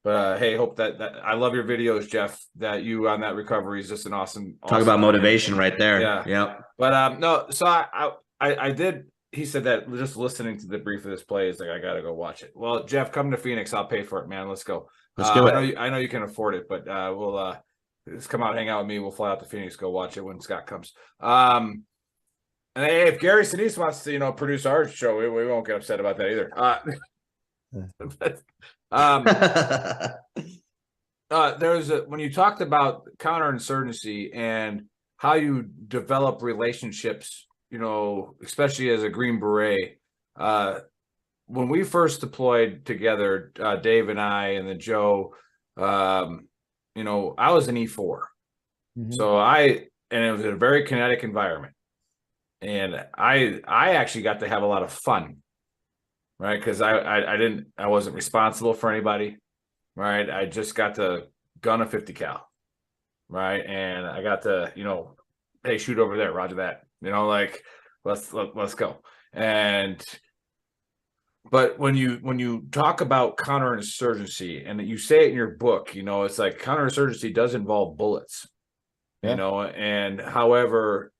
[SPEAKER 2] But hey, hope that I love your videos, Jeff. That you on that recovery is just an awesome.
[SPEAKER 7] Talk about motivation right there.
[SPEAKER 2] Yeah.
[SPEAKER 7] Yep.
[SPEAKER 2] But no, so I did. He said that just listening to the brief of this play is like I got to go watch it. Well, Jeff, come to Phoenix. I'll pay for it, man. Let's go.
[SPEAKER 7] Let's do it.
[SPEAKER 2] I know you can afford it, but we'll just come out, hang out with me. We'll fly out to Phoenix, go watch it when Scott comes. And hey, if Gary Sinise wants to, produce our show, we won't get upset about that either. There's when you talked about counterinsurgency and how you develop relationships, especially as a Green Beret. When we first deployed together, Dave and I, and then Joe, I was an E4. So and it was a very kinetic environment. And I actually got to have a lot of fun, right? Because I wasn't responsible for anybody, right? I just got to gun a 50 cal, right? And I got to, hey, shoot over there, roger that, let's go. But when you talk about counterinsurgency, and you say it in your book, it's like counterinsurgency does involve bullets, and however,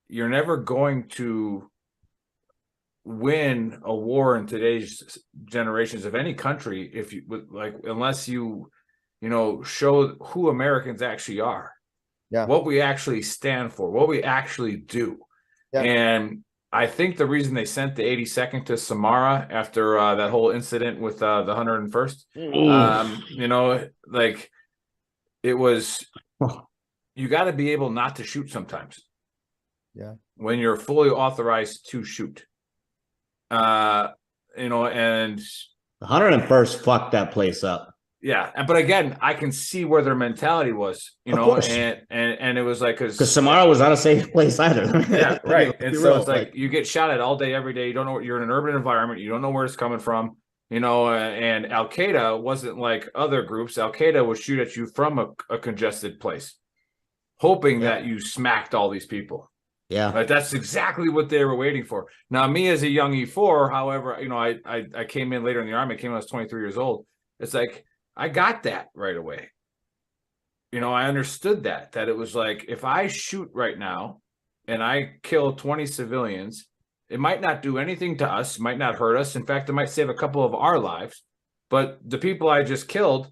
[SPEAKER 2] you're never going to win a war in today's generations of any country unless you show who Americans actually are, what we actually stand for, what we actually do. And I think the reason they sent the 82nd to Samara after that whole incident with the 101st, it was, you got to be able not to shoot sometimes. When you're fully authorized to shoot, and the
[SPEAKER 7] 101st fucked that place up.
[SPEAKER 2] But again, I can see where their mentality was, and it was like because
[SPEAKER 7] Samara was not a safe place either.
[SPEAKER 2] Right. And so it's like you get shot at all day, every day. You don't know, you're in an urban environment. You don't know where it's coming from, and Al Qaeda wasn't like other groups. Al Qaeda would shoot at you from a congested place, hoping that you smacked all these people. That's exactly what they were waiting for. Now, me as a young E4, however, I came in later in the Army. I came when I was 23 years old. It's like I got that right away. I understood that it was like, if I shoot right now and I kill 20 civilians, it might not do anything to us, might not hurt us. In fact, it might save a couple of our lives. But the people I just killed,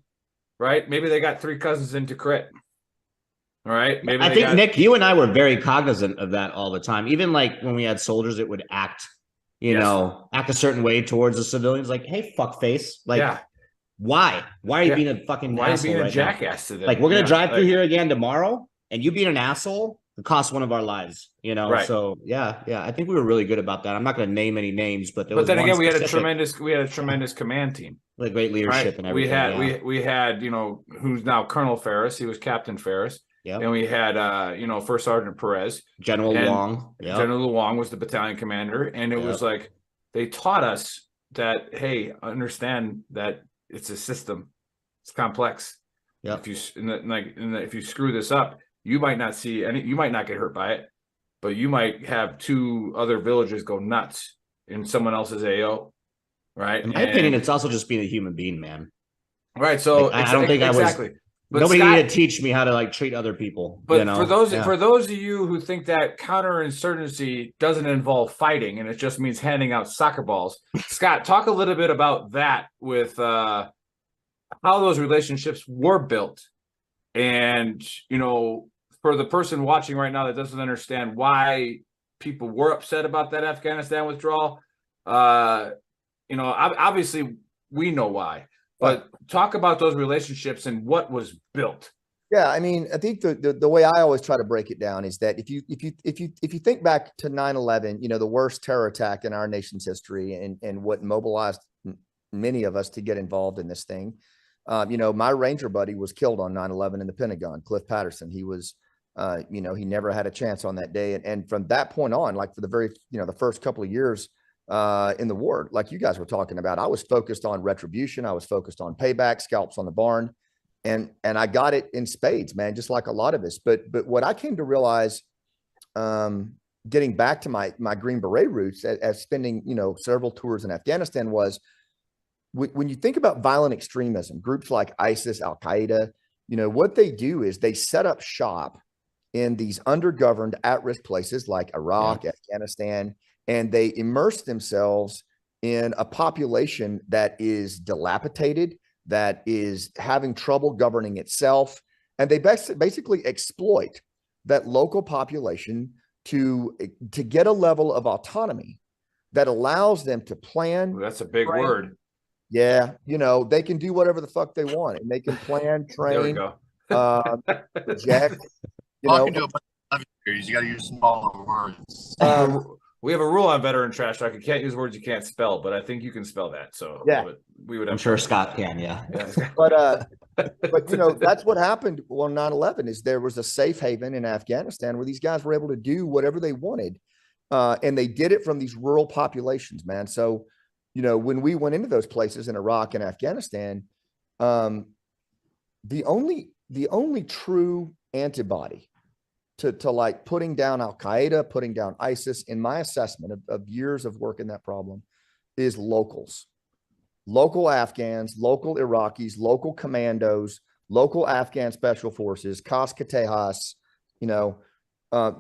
[SPEAKER 2] right? Maybe they got 3 cousins into crit. All right. Maybe
[SPEAKER 7] I think, Nick, you and I were very cognizant of that all the time. Even like when we had soldiers, it would act a certain way towards the civilians. Like, hey, fuck face. Like, why? Why are you being a fucking asshole? Why are you being a
[SPEAKER 2] jackass to them?
[SPEAKER 7] Like, we're going to drive through here again tomorrow, and you being an asshole, it costs one of our lives, Right. So, I think we were really good about that. I'm not going to name any names, but
[SPEAKER 2] then again, we had a tremendous command team.
[SPEAKER 7] Like great leadership and everything.
[SPEAKER 2] We had, who's now Colonel Ferris. He was Captain Ferris. And we had, First Sergeant Perez.
[SPEAKER 7] General Luong.
[SPEAKER 2] General Luong was the battalion commander. And it was like, they taught us that, hey, understand that it's a system. It's complex. If you screw this up, you might not get hurt by it, but you might have 2 other villages go nuts in someone else's AO. Right.
[SPEAKER 7] In my opinion, it's also just being a human being, man.
[SPEAKER 2] Right. So
[SPEAKER 7] I don't think exactly. But nobody needed to teach me how to treat other people.
[SPEAKER 2] But for those of you who think that counterinsurgency doesn't involve fighting and it just means handing out soccer balls, Scott, talk a little bit about that with how those relationships were built. And, for the person watching right now that doesn't understand why people were upset about that Afghanistan withdrawal, obviously we know why. But talk about those relationships and what was built.
[SPEAKER 6] Yeah, I mean, I think the way I always try to break it down is that if you think back to 9/11, the worst terror attack in our nation's history, and what mobilized many of us to get involved in this thing, my Ranger buddy was killed on 9/11 in the Pentagon. Cliff Patterson. He was, he never had a chance on that day, and from that point on, like for the very, the first couple of years in the war, like you guys were talking about, I was focused on retribution. I was focused on payback, scalps on the barn, and I got it in spades, man, just like a lot of us. But what I came to realize, getting back to my Green Beret roots, as spending, several tours in Afghanistan, was when you think about violent extremism, groups like ISIS, Al Qaeda, you know, what they do is they set up shop in these undergoverned at-risk places like Iraq, Afghanistan, and they immerse themselves in a population that is dilapidated, that is having trouble governing itself. And they basically exploit that local population to get a level of autonomy that allows them to plan.
[SPEAKER 2] Well, that's a big
[SPEAKER 6] train.
[SPEAKER 2] word.
[SPEAKER 6] Yeah. You know, they can do whatever the fuck they want, and they can plan, train, project. You
[SPEAKER 3] Talking
[SPEAKER 6] know,
[SPEAKER 3] to a bunch of series, you got to use smaller words.
[SPEAKER 2] We have a rule on veteran trash talk. You can't use words you can't spell, but I think you can spell that. So
[SPEAKER 6] yeah,
[SPEAKER 2] we would.
[SPEAKER 7] I'm sure Scott can. Yeah.
[SPEAKER 6] But you know, that's what happened on 9/11 is there was a safe haven in Afghanistan where these guys were able to do whatever they wanted. And they did it from these rural populations, man. So, you know, when we went into those places in Iraq and Afghanistan, the only true antibody to like putting down Al Qaeda, putting down ISIS, in my assessment of years of work in that problem, is locals, local Afghans, local Iraqis, local commandos, local Afghan special forces, Kas-Katehas, you know,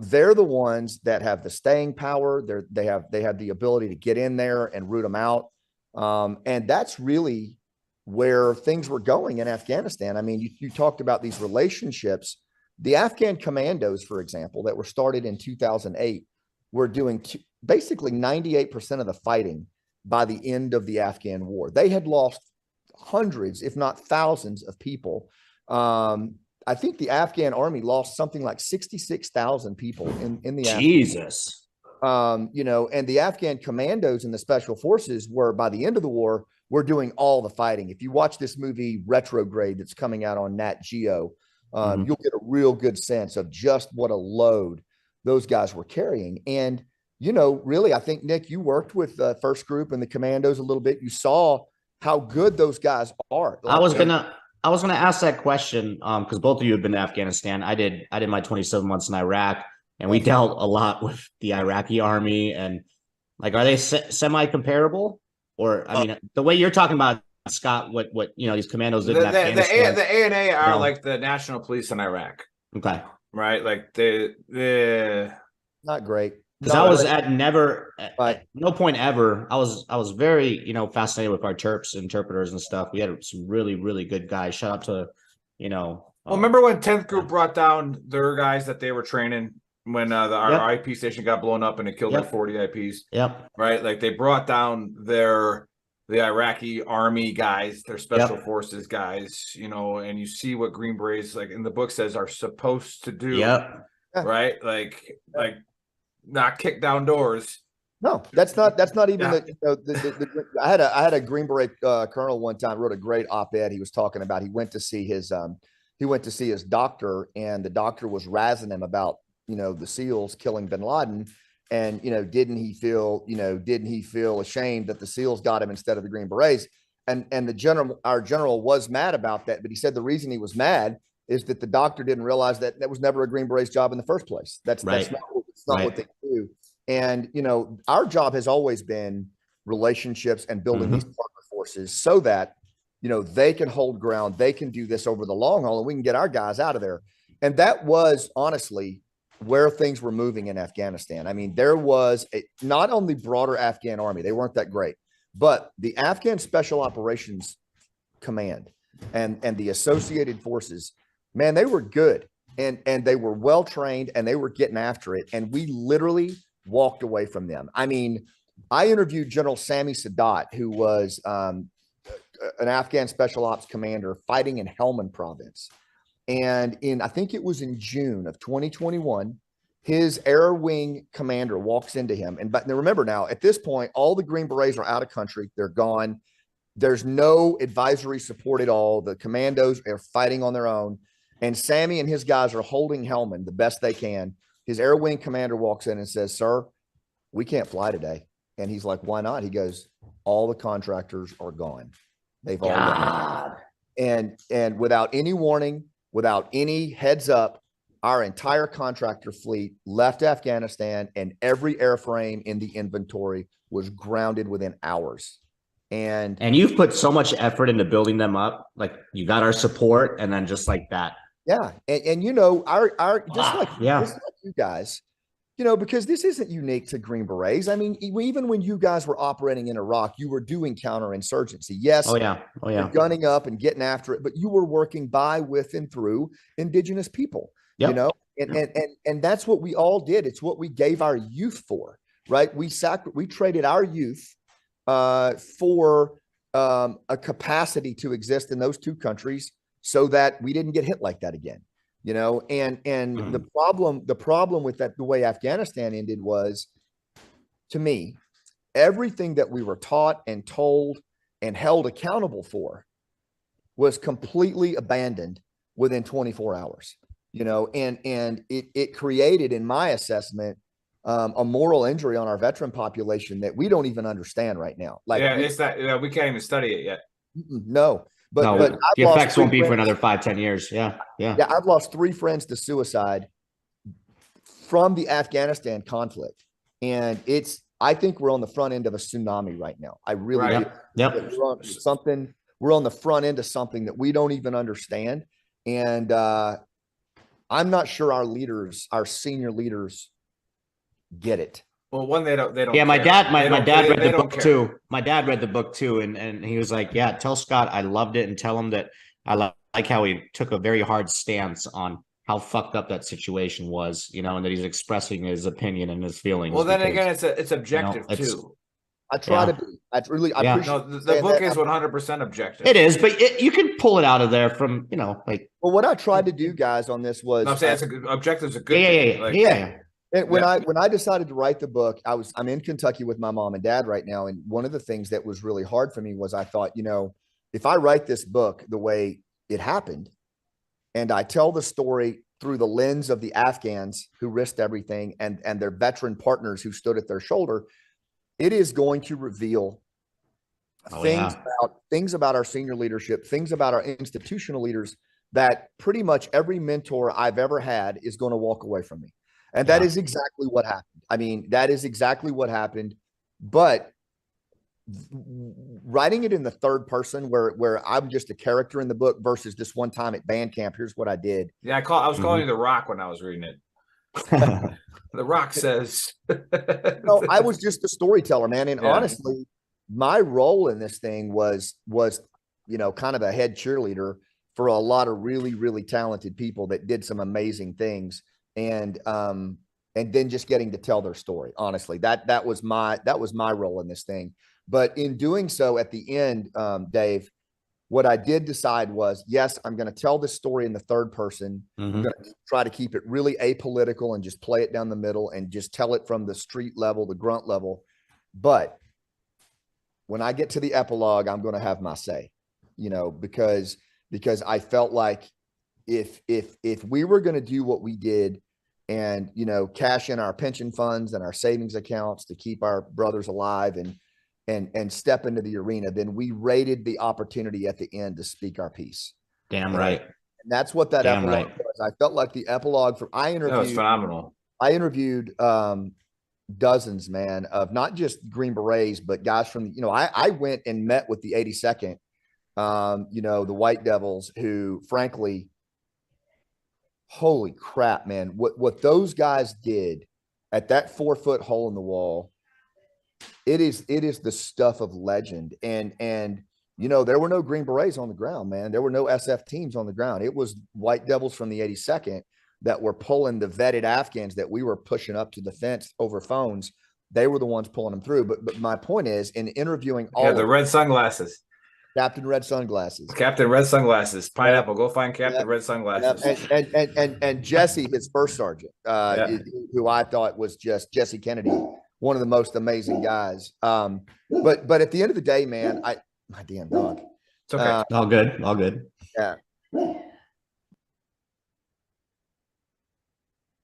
[SPEAKER 6] they're the ones that have the staying power. They have the ability to get in there and root them out. And that's really where things were going in Afghanistan. I mean, you talked about these relationships. The Afghan commandos, for example, that were started in 2008, were doing basically 98% of the fighting by the end of the Afghan war. They had lost hundreds, if not thousands of people. I think the Afghan army lost something like 66,000 people in the
[SPEAKER 7] Jesus.
[SPEAKER 6] You know, and the Afghan commandos and the special forces were, by the end of the war, were doing all the fighting. If you watch this movie Retrograde that's coming out on Nat Geo, you'll get a real good sense of just what a load those guys were carrying. And, you know, really, I think, Nick, you worked with the first group and the commandos a little bit. You saw how good those guys are.
[SPEAKER 7] I was gonna ask that question because both of you have been to Afghanistan. I did my 27 months in Iraq, and we dealt a lot with the Iraqi army. And like, are they semi-comparable? Or I mean, the way you're talking about, Scott, what you know, these commandos did in Afghanistan.
[SPEAKER 2] The ANA are like the national police in Iraq.
[SPEAKER 7] Okay,
[SPEAKER 2] right? Like they
[SPEAKER 6] not great.
[SPEAKER 7] Because I was at no point ever. I was very, you know, fascinated with our Terps interpreters and stuff. We had some really, really good guys. Shout out to, you know.
[SPEAKER 2] Well, remember when 10th Group brought down their guys that they were training when our IP station got blown up and it killed like 40 IPs?
[SPEAKER 7] Yep.
[SPEAKER 2] Right? Like they brought down the Iraqi army guys, their special forces guys, you know, and you see what Green Berets, like in the book says, are supposed to do.
[SPEAKER 7] Yep.
[SPEAKER 2] Right? Like not kick down doors.
[SPEAKER 6] No, that's not even I had a Green Beret colonel one time wrote a great op-ed. He was talking about, he went to see his doctor, and the doctor was razzing him about, you know, the SEALs killing bin Laden. And, you know, didn't he feel ashamed that the SEALs got him instead of the Green Berets? And our general was mad about that. But he said the reason he was mad is that the doctor didn't realize that was never a Green Berets job in the first place. That's not what they do. And, you know, our job has always been relationships and building these partner forces so that, you know, they can hold ground. They can do this over the long haul, and we can get our guys out of there. And that was honestly where things were moving in Afghanistan. I mean, there was not only broader Afghan army, they weren't that great, but the Afghan Special Operations Command and the associated forces, man, they were good and they were well trained and they were getting after it. And we literally walked away from them. I mean, I interviewed General Sami Sadat, who was an Afghan Special Ops commander fighting in Helmand province. And I think it was in June of 2021, his air wing commander walks into him. But remember now, at this point, all the Green Berets are out of country. They're gone. There's no advisory support at all. The commandos are fighting on their own. And Sammy and his guys are holding Helmand the best they can. His air wing commander walks in and says, "Sir, we can't fly today." And he's like, "Why not?" He goes, "All the contractors are gone. They've all gone." And without any warning, without any heads up, our entire contractor fleet left Afghanistan, and every airframe in the inventory was grounded within hours.
[SPEAKER 7] And you've put so much effort into building them up. Like, you got our support, and then just like that.
[SPEAKER 6] Yeah. And you know, our just like you guys, you know, because this isn't unique to Green Berets. I mean, even when you guys were operating in Iraq, you were doing counterinsurgency. Yes.
[SPEAKER 7] Oh yeah.
[SPEAKER 6] You're gunning up and getting after it, but you were working by, with, and through indigenous people, you know, and that's what we all did. It's what we gave our youth for, right? We traded our youth for a capacity to exist in those two countries so that we didn't get hit like that again, you know. And the problem with that, the way Afghanistan ended, was, to me, everything that we were taught and told and held accountable for was completely abandoned within 24 hours, you know. And it created, in my assessment, a moral injury on our veteran population that we don't even understand right now. Like,
[SPEAKER 8] it's that we can't even study it yet.
[SPEAKER 6] No,
[SPEAKER 7] but the effects won't be for another 5-10 years. Yeah.
[SPEAKER 6] I've lost 3 friends to suicide from the Afghanistan conflict, and I think we're on the front end of a tsunami right now. I really do. We're on the front end of something that we don't even understand, and I'm not sure our senior leaders get it.
[SPEAKER 8] Well, one, they don't.
[SPEAKER 7] Yeah, my dad read the book too. My dad read the book too, and he was like, "Yeah, tell Scott I loved it, and tell him that I like how he took a very hard stance on how fucked up that situation was, you know, and that he's expressing his opinion and his feelings."
[SPEAKER 8] Well, then again, it's objective too.
[SPEAKER 6] I try to be. I appreciate.
[SPEAKER 8] No, the book is 100% objective.
[SPEAKER 7] It is, but you can pull it out of there from, you know, like.
[SPEAKER 6] Well, what I tried to do, guys, on this was.
[SPEAKER 8] No, I'm saying objective is a good thing.
[SPEAKER 7] Yeah.
[SPEAKER 6] And when I decided to write the book, I'm in Kentucky with my mom and dad right now. And one of the things that was really hard for me was, I thought, you know, if I write this book the way it happened, and I tell the story through the lens of the Afghans who risked everything and their veteran partners who stood at their shoulder, it is going to reveal things about our senior leadership, things about our institutional leaders that pretty much every mentor I've ever had is going to walk away from me. And that is exactly what happened. I mean, that is exactly what happened. But writing it in the third person, where I'm just a character in the book, versus this one time at band camp, here's what I did.
[SPEAKER 8] Yeah, I was calling you The Rock when I was reading it. The Rock says.
[SPEAKER 6] No, I was just a storyteller, man. And honestly, my role in this thing was, you know, kind of a head cheerleader for a lot of really, really talented people that did some amazing things. And then just getting to tell their story. Honestly, that was my role in this thing. But in doing so, at the end, Dave, what I did decide was, yes, I'm going to tell this story in the third person. I'm going to try to keep it really apolitical and just play it down the middle and just tell it from the street level, the grunt level. But when I get to the epilogue, I'm going to have my say, you know, because I felt like if we were going to do what we did and, you know, cash in our pension funds and our savings accounts to keep our brothers alive and step into the arena, then we rated the opportunity at the end to speak our piece.
[SPEAKER 7] Damn right.
[SPEAKER 6] And that's what that epilogue was. I felt like the epilogue that
[SPEAKER 8] was phenomenal.
[SPEAKER 6] I interviewed dozens, man, of not just Green Berets, but guys from, you know, I went and met with the 82nd, you know, the White Devils, who, frankly, holy crap, man, what those guys did at that 4-foot hole in the wall, it is the stuff of legend. And you know, there were no Green Berets on the ground, man. There were no SF teams on the ground. It was White Devils from the 82nd that were pulling the vetted Afghans that we were pushing up to the fence over phones. They were the ones pulling them through. But my point is, in interviewing all
[SPEAKER 8] the red sunglasses.
[SPEAKER 6] Captain Red Sunglasses.
[SPEAKER 8] Captain Red Sunglasses. Pineapple. Go find Captain Red Sunglasses.
[SPEAKER 6] And Jesse, his first sergeant, who I thought was just Jesse Kennedy, one of the most amazing guys. But at the end of the day, man, my damn dog.
[SPEAKER 7] It's okay. All good. All good.
[SPEAKER 6] Yeah.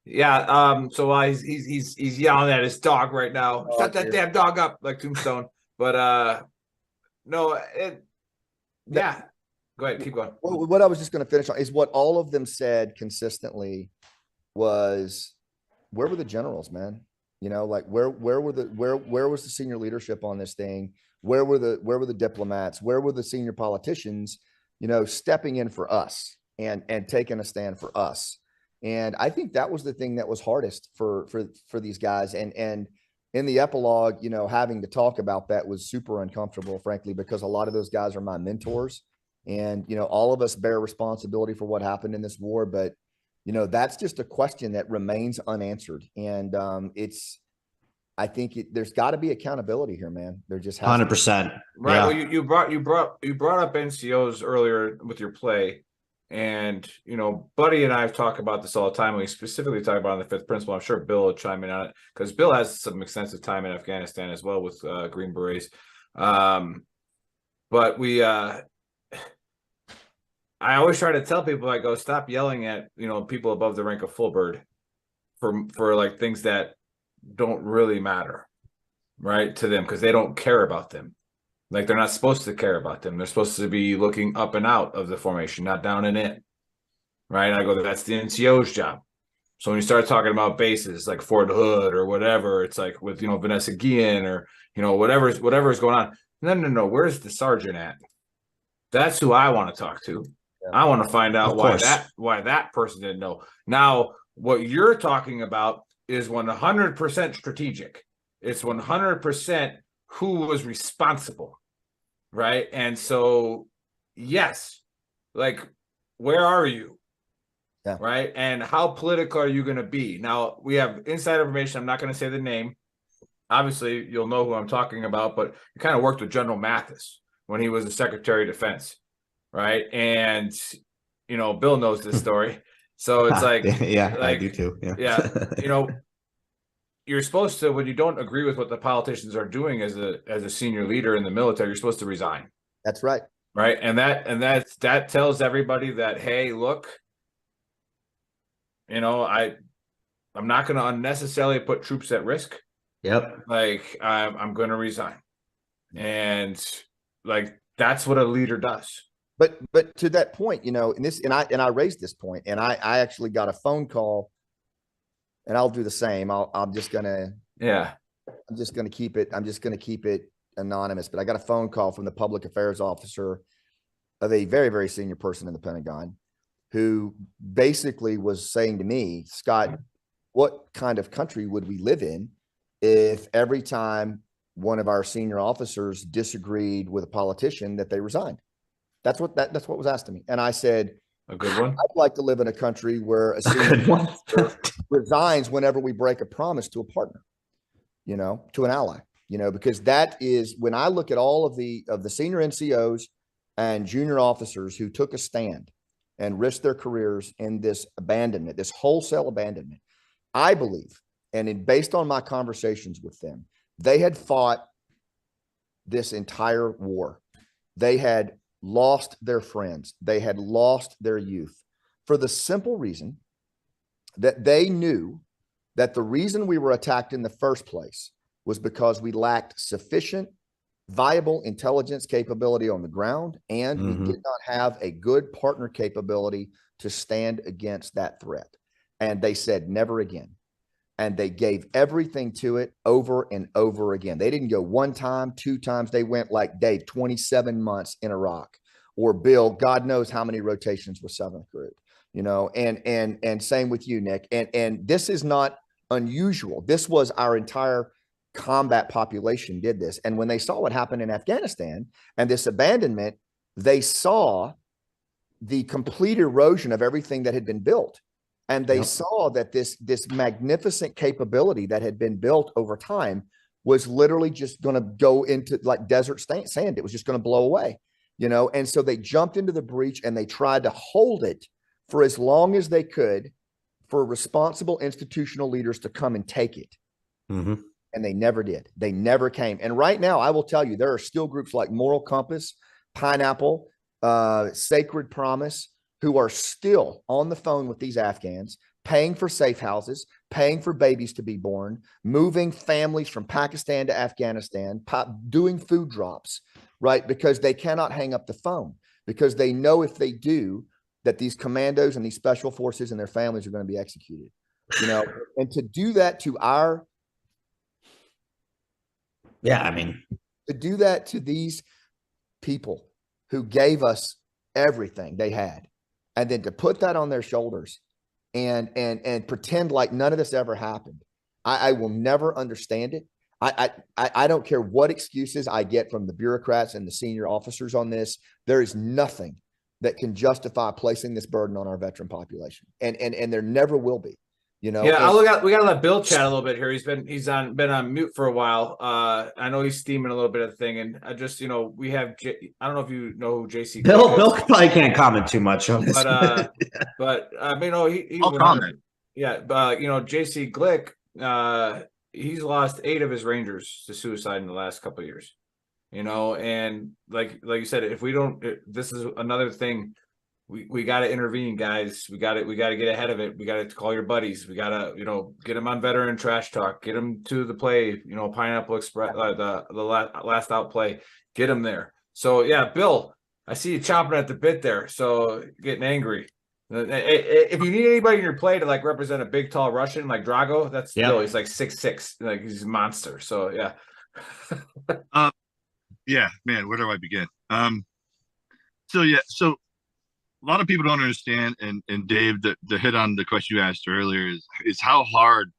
[SPEAKER 8] Yeah. So while he's yelling at his dog right now, shut that damn dog up, like Tombstone. But no, yeah. Go ahead, keep going.
[SPEAKER 6] What I was just going to finish on is what all of them said consistently was, where were the generals, man? You know, like where was the senior leadership on this thing? Where were the diplomats? Where were the senior politicians, you know, stepping in for us and taking a stand for us? And I think that was the thing that was hardest for these guys. And in the epilogue, you know, having to talk about that was super uncomfortable, frankly, because a lot of those guys are my mentors. And, you know, all of us bear responsibility for what happened in this war, but you know, that's just a question that remains unanswered. And I think there's got to be accountability here, man. There just has
[SPEAKER 7] 100%.
[SPEAKER 8] Right.
[SPEAKER 7] Yeah.
[SPEAKER 8] Well, you brought up NCOs earlier with your play. And, you know, Buddy and I have talked about this all the time. We specifically talk about on the fifth principle. I'm sure Bill will chime in on it because Bill has some extensive time in Afghanistan as well with Green Berets. But I always try to tell people, I go, stop yelling at, you know, people above the rank of full bird for like things that don't really matter, right, to them, because they don't care about them. Like they're not supposed to care about them. They're supposed to be looking up and out of the formation, not down and in, right? And I go, that's the NCO's job. So when you start talking about bases like Fort Hood or whatever, it's like with, you know, Vanessa Guillen or, you know, whatever's going on. No. Where's the sergeant at? That's who I want to talk to. I want to find out why that person didn't know. Now, what you're talking about is 100% strategic. It's 100% who was responsible, right? And so, yes, like, where are you?
[SPEAKER 6] Yeah.
[SPEAKER 8] Right? And how political are you going to be? Now, we have inside information. I'm not going to say the name. Obviously, you'll know who I'm talking about, but you kind of worked with General Mathis when he was the Secretary of Defense, right? And, you know, Bill knows this story. So it's like,
[SPEAKER 7] yeah, I do too.
[SPEAKER 8] Yeah. You know, you're supposed to, when you don't agree with what the politicians are doing as a senior leader in the military, you're supposed to resign.
[SPEAKER 6] That's right.
[SPEAKER 8] Right. And that tells everybody that, hey, look, you know, I'm not going to unnecessarily put troops at risk.
[SPEAKER 7] Yep.
[SPEAKER 8] Like I'm going to resign. And like, that's what a leader does.
[SPEAKER 6] But to that point, you know, and I raised this point, and I actually got a phone call, and I'll do the same. I'm just gonna keep it anonymous. But I got a phone call from the public affairs officer of a very, very senior person in the Pentagon, who basically was saying to me, Scott, what kind of country would we live in if every time one of our senior officers disagreed with a politician that they resigned? That's what was asked to me. And I said,
[SPEAKER 8] a good one.
[SPEAKER 6] I'd like to live in a country where a senior officer resigns whenever we break a promise to a partner, you know, to an ally, you know, because that is, when I look at all of the senior NCOs and junior officers who took a stand and risked their careers in this abandonment, this wholesale abandonment, I believe, and based on my conversations with them, they had fought this entire war. They had lost their friends. They had lost their youth for the simple reason that they knew that the reason we were attacked in the first place was because we lacked sufficient viable intelligence capability on the ground, and we did not have a good partner capability to stand against that threat. And they said, never again. And they gave everything to it over and over again. They didn't go one time, two times. They went like Dave, 27 months in Iraq, or Bill, God knows how many rotations with 7th Group, you know, and same with you, Nick. And this is not unusual. This was our entire combat population did this. And when they saw what happened in Afghanistan and this abandonment, they saw the complete erosion of everything that had been built. And they saw that this magnificent capability that had been built over time was literally just going to go into like desert sand. It was just going to blow away, you know? And so they jumped into the breach and they tried to hold it for as long as they could for responsible institutional leaders to come and take it. And they never did. They never came. And right now, I will tell you, there are still groups like Moral Compass, Pineapple, Sacred Promise, who are still on the phone with these Afghans, paying for safe houses, paying for babies to be born, moving families from Pakistan to Afghanistan, doing food drops, right? Because they cannot hang up the phone, because they know if they do, that these commandos and these special forces and their families are going to be executed, you know. And to do that to our
[SPEAKER 7] Yeah, I mean,
[SPEAKER 6] to do that to these people who gave us everything they had, and then to put that on their shoulders and pretend like none of this ever happened. I will never understand it. I don't care what excuses I get from the bureaucrats and the senior officers on this. There is nothing that can justify placing this burden on our veteran population, and there never will be. You know,
[SPEAKER 8] yeah, we gotta let Bill chat a little bit here. He's been on mute for a while. I know he's steaming a little bit of the thing, and I just, we have I don't know if you know who JC
[SPEAKER 7] Bill probably can't comment too much on this,
[SPEAKER 8] but
[SPEAKER 3] I'll comment.
[SPEAKER 8] Yeah, but JC Glick, he's lost 8 of his Rangers to suicide in the last couple of years. And like you said, if we don't, this is another thing. We got to intervene, guys. We got to get ahead of it. We got to call your buddies. We got to, get them on veteran trash talk, get them to the play, Pineapple Express, the last out play, get them there. So yeah, Bill, I see you chomping at the bit there. So getting angry. If you need anybody in your play to like represent a big, tall Russian like Drago, that's Bill. He's like 6'6", like he's a monster. So yeah.
[SPEAKER 3] Yeah, man, where do I begin? So a lot of people don't understand, and Dave, the hit on the question you asked earlier is how hard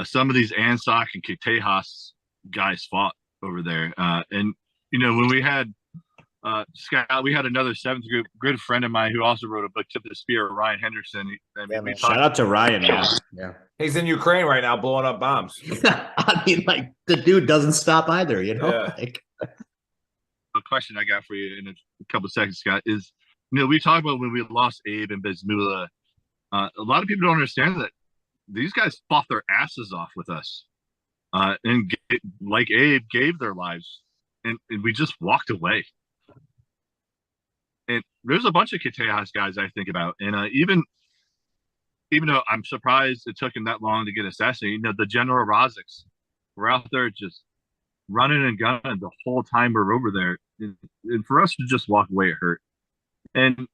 [SPEAKER 3] some of these ANSOC and Tejas guys fought over there. And when we had Scott, we had another 7th group good friend of mine who also wrote a book, Tip the Spear, Ryan Henderson.
[SPEAKER 7] Shout out to Ryan, man.
[SPEAKER 8] Yeah, he's in Ukraine right now, blowing up bombs.
[SPEAKER 7] I mean, like the dude doesn't stop either.
[SPEAKER 8] Yeah.
[SPEAKER 3] A question I got for you in a couple of seconds, Scott, is we talk about when we lost Abe and Bismillah. A lot of people don't understand that these guys fought their asses off with us, and like Abe gave their lives, and we just walked away. And there's a bunch of Tejas guys I think about, and even though I'm surprised it took him that long to get assassinated, the General Rozics were out there just running and gunning the whole time we're over there, and for us to just walk away, it hurt. And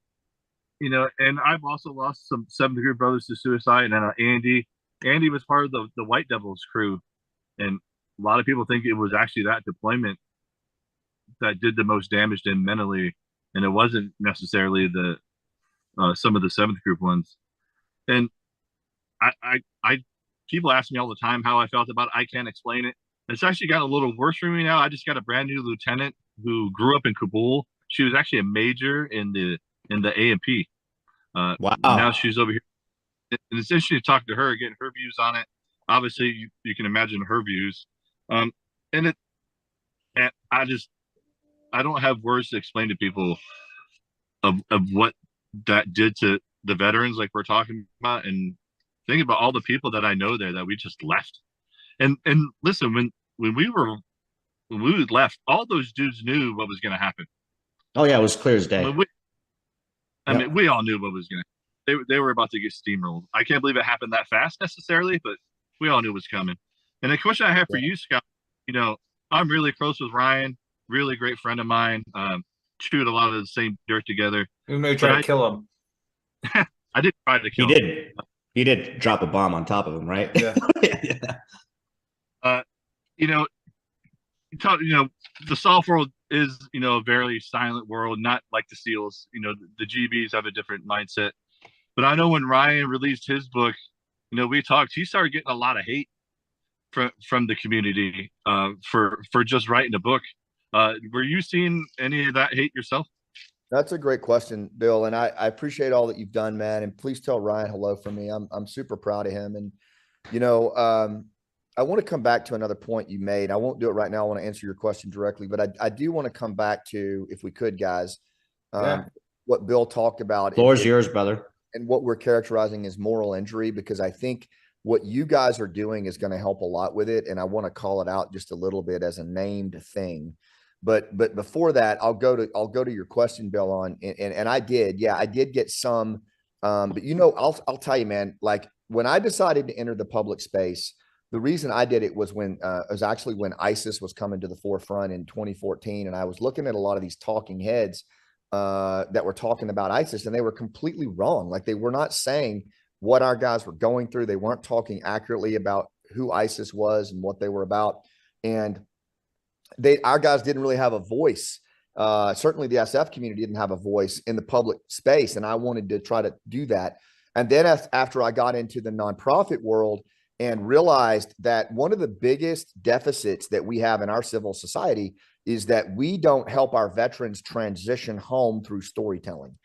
[SPEAKER 3] and I've also lost some 7th group brothers to suicide. And Andy was part of the White Devils crew, and a lot of people think it was actually that deployment that did the most damage to him mentally, and it wasn't necessarily the some of the 7th group ones. And I people ask me all the time how I felt about it. I can't explain it. It's actually gotten a little worse for me now. I just got a brand new lieutenant who grew up in Kabul. She was actually a major in the A&P.
[SPEAKER 7] Wow.
[SPEAKER 3] Now she's over here. And it's interesting to talk to her, getting her views on it. Obviously, you can imagine her views. And I don't have words to explain to people of what that did to the veterans like we're talking about, and think about all the people that I know there that we just left. And listen, when we left, all those dudes knew what was going to happen.
[SPEAKER 7] Oh yeah, it was clear as day.
[SPEAKER 3] I mean, we all knew what was going to. They were about to get steamrolled. I can't believe it happened that fast necessarily, but we all knew it was coming. And the question I have for you, Scott, I'm really close with Ryan, really great friend of mine. Chewed a lot of the same dirt together.
[SPEAKER 8] We may try to kill him.
[SPEAKER 3] I did try to kill him.
[SPEAKER 7] He did drop a bomb on top of him, right?
[SPEAKER 8] Yeah.
[SPEAKER 3] The soft world is, a very silent world, not like the SEALs. The GBs have a different mindset. But I know when Ryan released his book, we talked, he started getting a lot of hate from the community for just writing a book. Were you seeing any of that hate yourself?
[SPEAKER 6] That's a great question, Bill. And I appreciate all that you've done, man. And please tell Ryan hello from me. I'm super proud of him. And, I want to come back to another point you made. I won't do it right now. I want to answer your question directly, but I do want to come back to, if we could, guys, what Bill talked about.
[SPEAKER 7] Floor's yours, brother.
[SPEAKER 6] And what we're characterizing as moral injury, because I think what you guys are doing is going to help a lot with it. And I want to call it out just a little bit as a named thing. But before that, I'll go to your question, Bill, on, and I did get some, but I'll tell you, man, like when I decided to enter the public space, the reason I did it was when ISIS was coming to the forefront in 2014. And I was looking at a lot of these talking heads that were talking about ISIS, and they were completely wrong. Like they were not saying what our guys were going through. They weren't talking accurately about who ISIS was and what they were about. And our guys didn't really have a voice. Certainly the SF community didn't have a voice in the public space. And I wanted to try to do that. And then after I got into the nonprofit world and realized that one of the biggest deficits that we have in our civil society is that we don't help our veterans transition home through storytelling.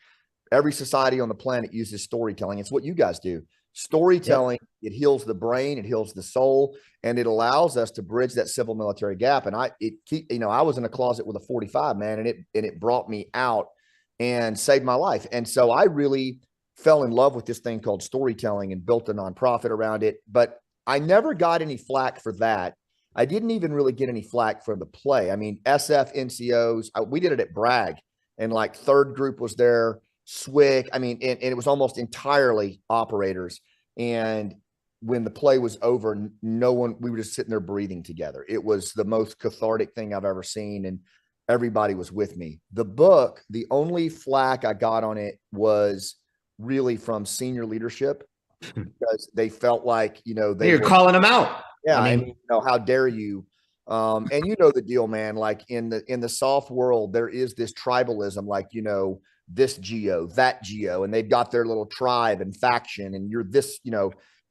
[SPEAKER 6] Every society on the planet uses storytelling. It's what you guys do. Storytelling, It heals the brain, it heals the soul, and it allows us to bridge that civil military gap. And I was in a closet with a 45, man, and it brought me out and saved my life. And so I really fell in love with this thing called storytelling and built a nonprofit around it. But I never got any flack for that. I didn't even really get any flack for the play. I mean, SF, NCOs, we did it at Bragg, and like Third Group was there, SWIC. I mean, and it was almost entirely operators. And when the play was over, we were just sitting there breathing together. It was the most cathartic thing I've ever seen. And everybody was with me. The book, the only flack I got on it was really from senior leadership, because they felt like,
[SPEAKER 7] you're calling them out.
[SPEAKER 6] Yeah. I mean, how dare you? And you know the deal, man. Like in the soft world, there is this tribalism, like, this geo, that geo, and they've got their little tribe and faction, and you're this,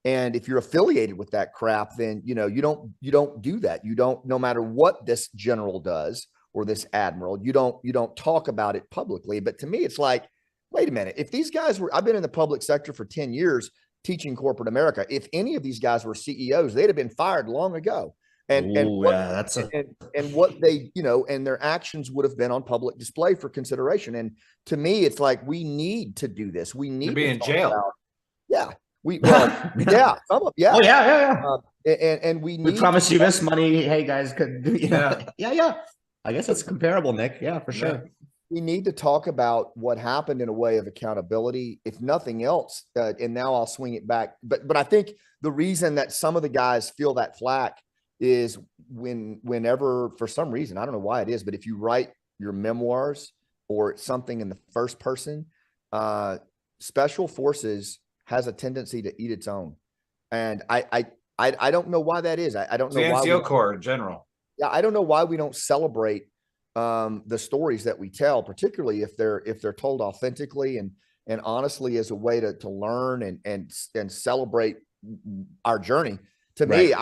[SPEAKER 6] and if you're affiliated with that crap, then, you don't do that. You don't, no matter what this general does or this admiral, you don't talk about it publicly. But to me, it's like, wait a minute, if these guys I've been in the public sector for 10 years teaching corporate America. If any of these guys were CEOs, they'd have been fired long ago. And what they, and their actions would have been on public display for consideration. And to me, it's like, we need to do this. We need to
[SPEAKER 8] be in jail.
[SPEAKER 6] And we need
[SPEAKER 7] promise you this money. Hey guys, I guess it's comparable, Nick. Yeah, for sure.
[SPEAKER 6] We need to talk about what happened in a way of accountability, if nothing else. And now I'll swing it back. But I think the reason that some of the guys feel that flack is whenever, for some reason, I don't know why it is, but if you write your memoirs or something in the first person, special forces has a tendency to eat its own. And I don't know why that is. I don't know why.
[SPEAKER 8] The NCO Corps in general.
[SPEAKER 6] Yeah, I don't know why we don't celebrate the stories that we tell, particularly if they're told authentically and honestly, as a way to learn and celebrate our journey. To me,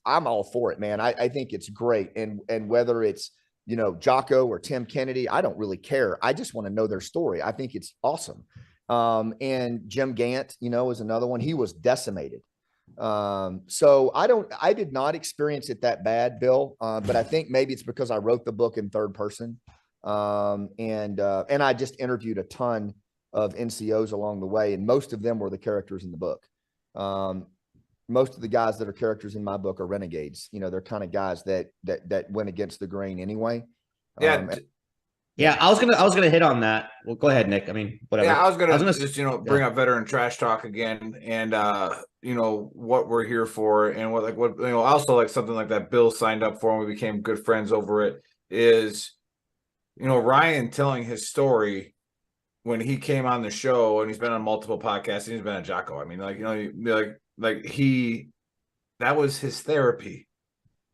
[SPEAKER 6] I'm all for it, man. I think it's great. And whether it's, Jocko or Tim Kennedy, I don't really care. I just want to know their story. I think it's awesome. And Jim Gant, is another one. He was decimated. So I did not experience it that bad, Bill. But I think maybe it's because I wrote the book in third person. And I just interviewed a ton of NCOs along the way, and most of them were the characters in the book. Most of the guys that are characters in my book are renegades. They're kind of guys that went against the grain anyway.
[SPEAKER 7] Yeah, I was gonna hit on that. Well, go ahead, Nick. I mean, whatever.
[SPEAKER 8] Yeah, I was gonna just bring up veteran trash talk again, and what we're here for, and what also like something like that Bill signed up for, and we became good friends over it. Is Ryan telling his story when he came on the show, and he's been on multiple podcasts, and he's been on Jocko. I mean, that was his therapy.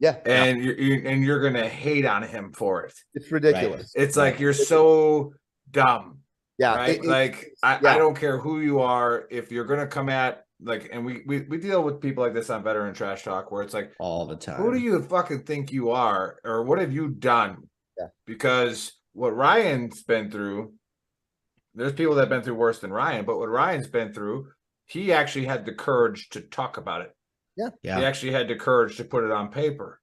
[SPEAKER 6] Yeah.
[SPEAKER 8] And you're going to hate on him for it.
[SPEAKER 6] It's ridiculous.
[SPEAKER 8] Right? It's like, you're so dumb.
[SPEAKER 6] Yeah.
[SPEAKER 8] Right. I don't care who you are. If you're going to come at and we deal with people like this on Veteran Trash Talk, where it's like
[SPEAKER 7] all the time,
[SPEAKER 8] who do you fucking think you are? Or what have you done?
[SPEAKER 6] Yeah.
[SPEAKER 8] Because what Ryan's been through, there's people that have been through worse than Ryan, but what Ryan's been through, he actually had the courage to talk about it.
[SPEAKER 6] Yeah.
[SPEAKER 8] He actually had the courage to put it on paper.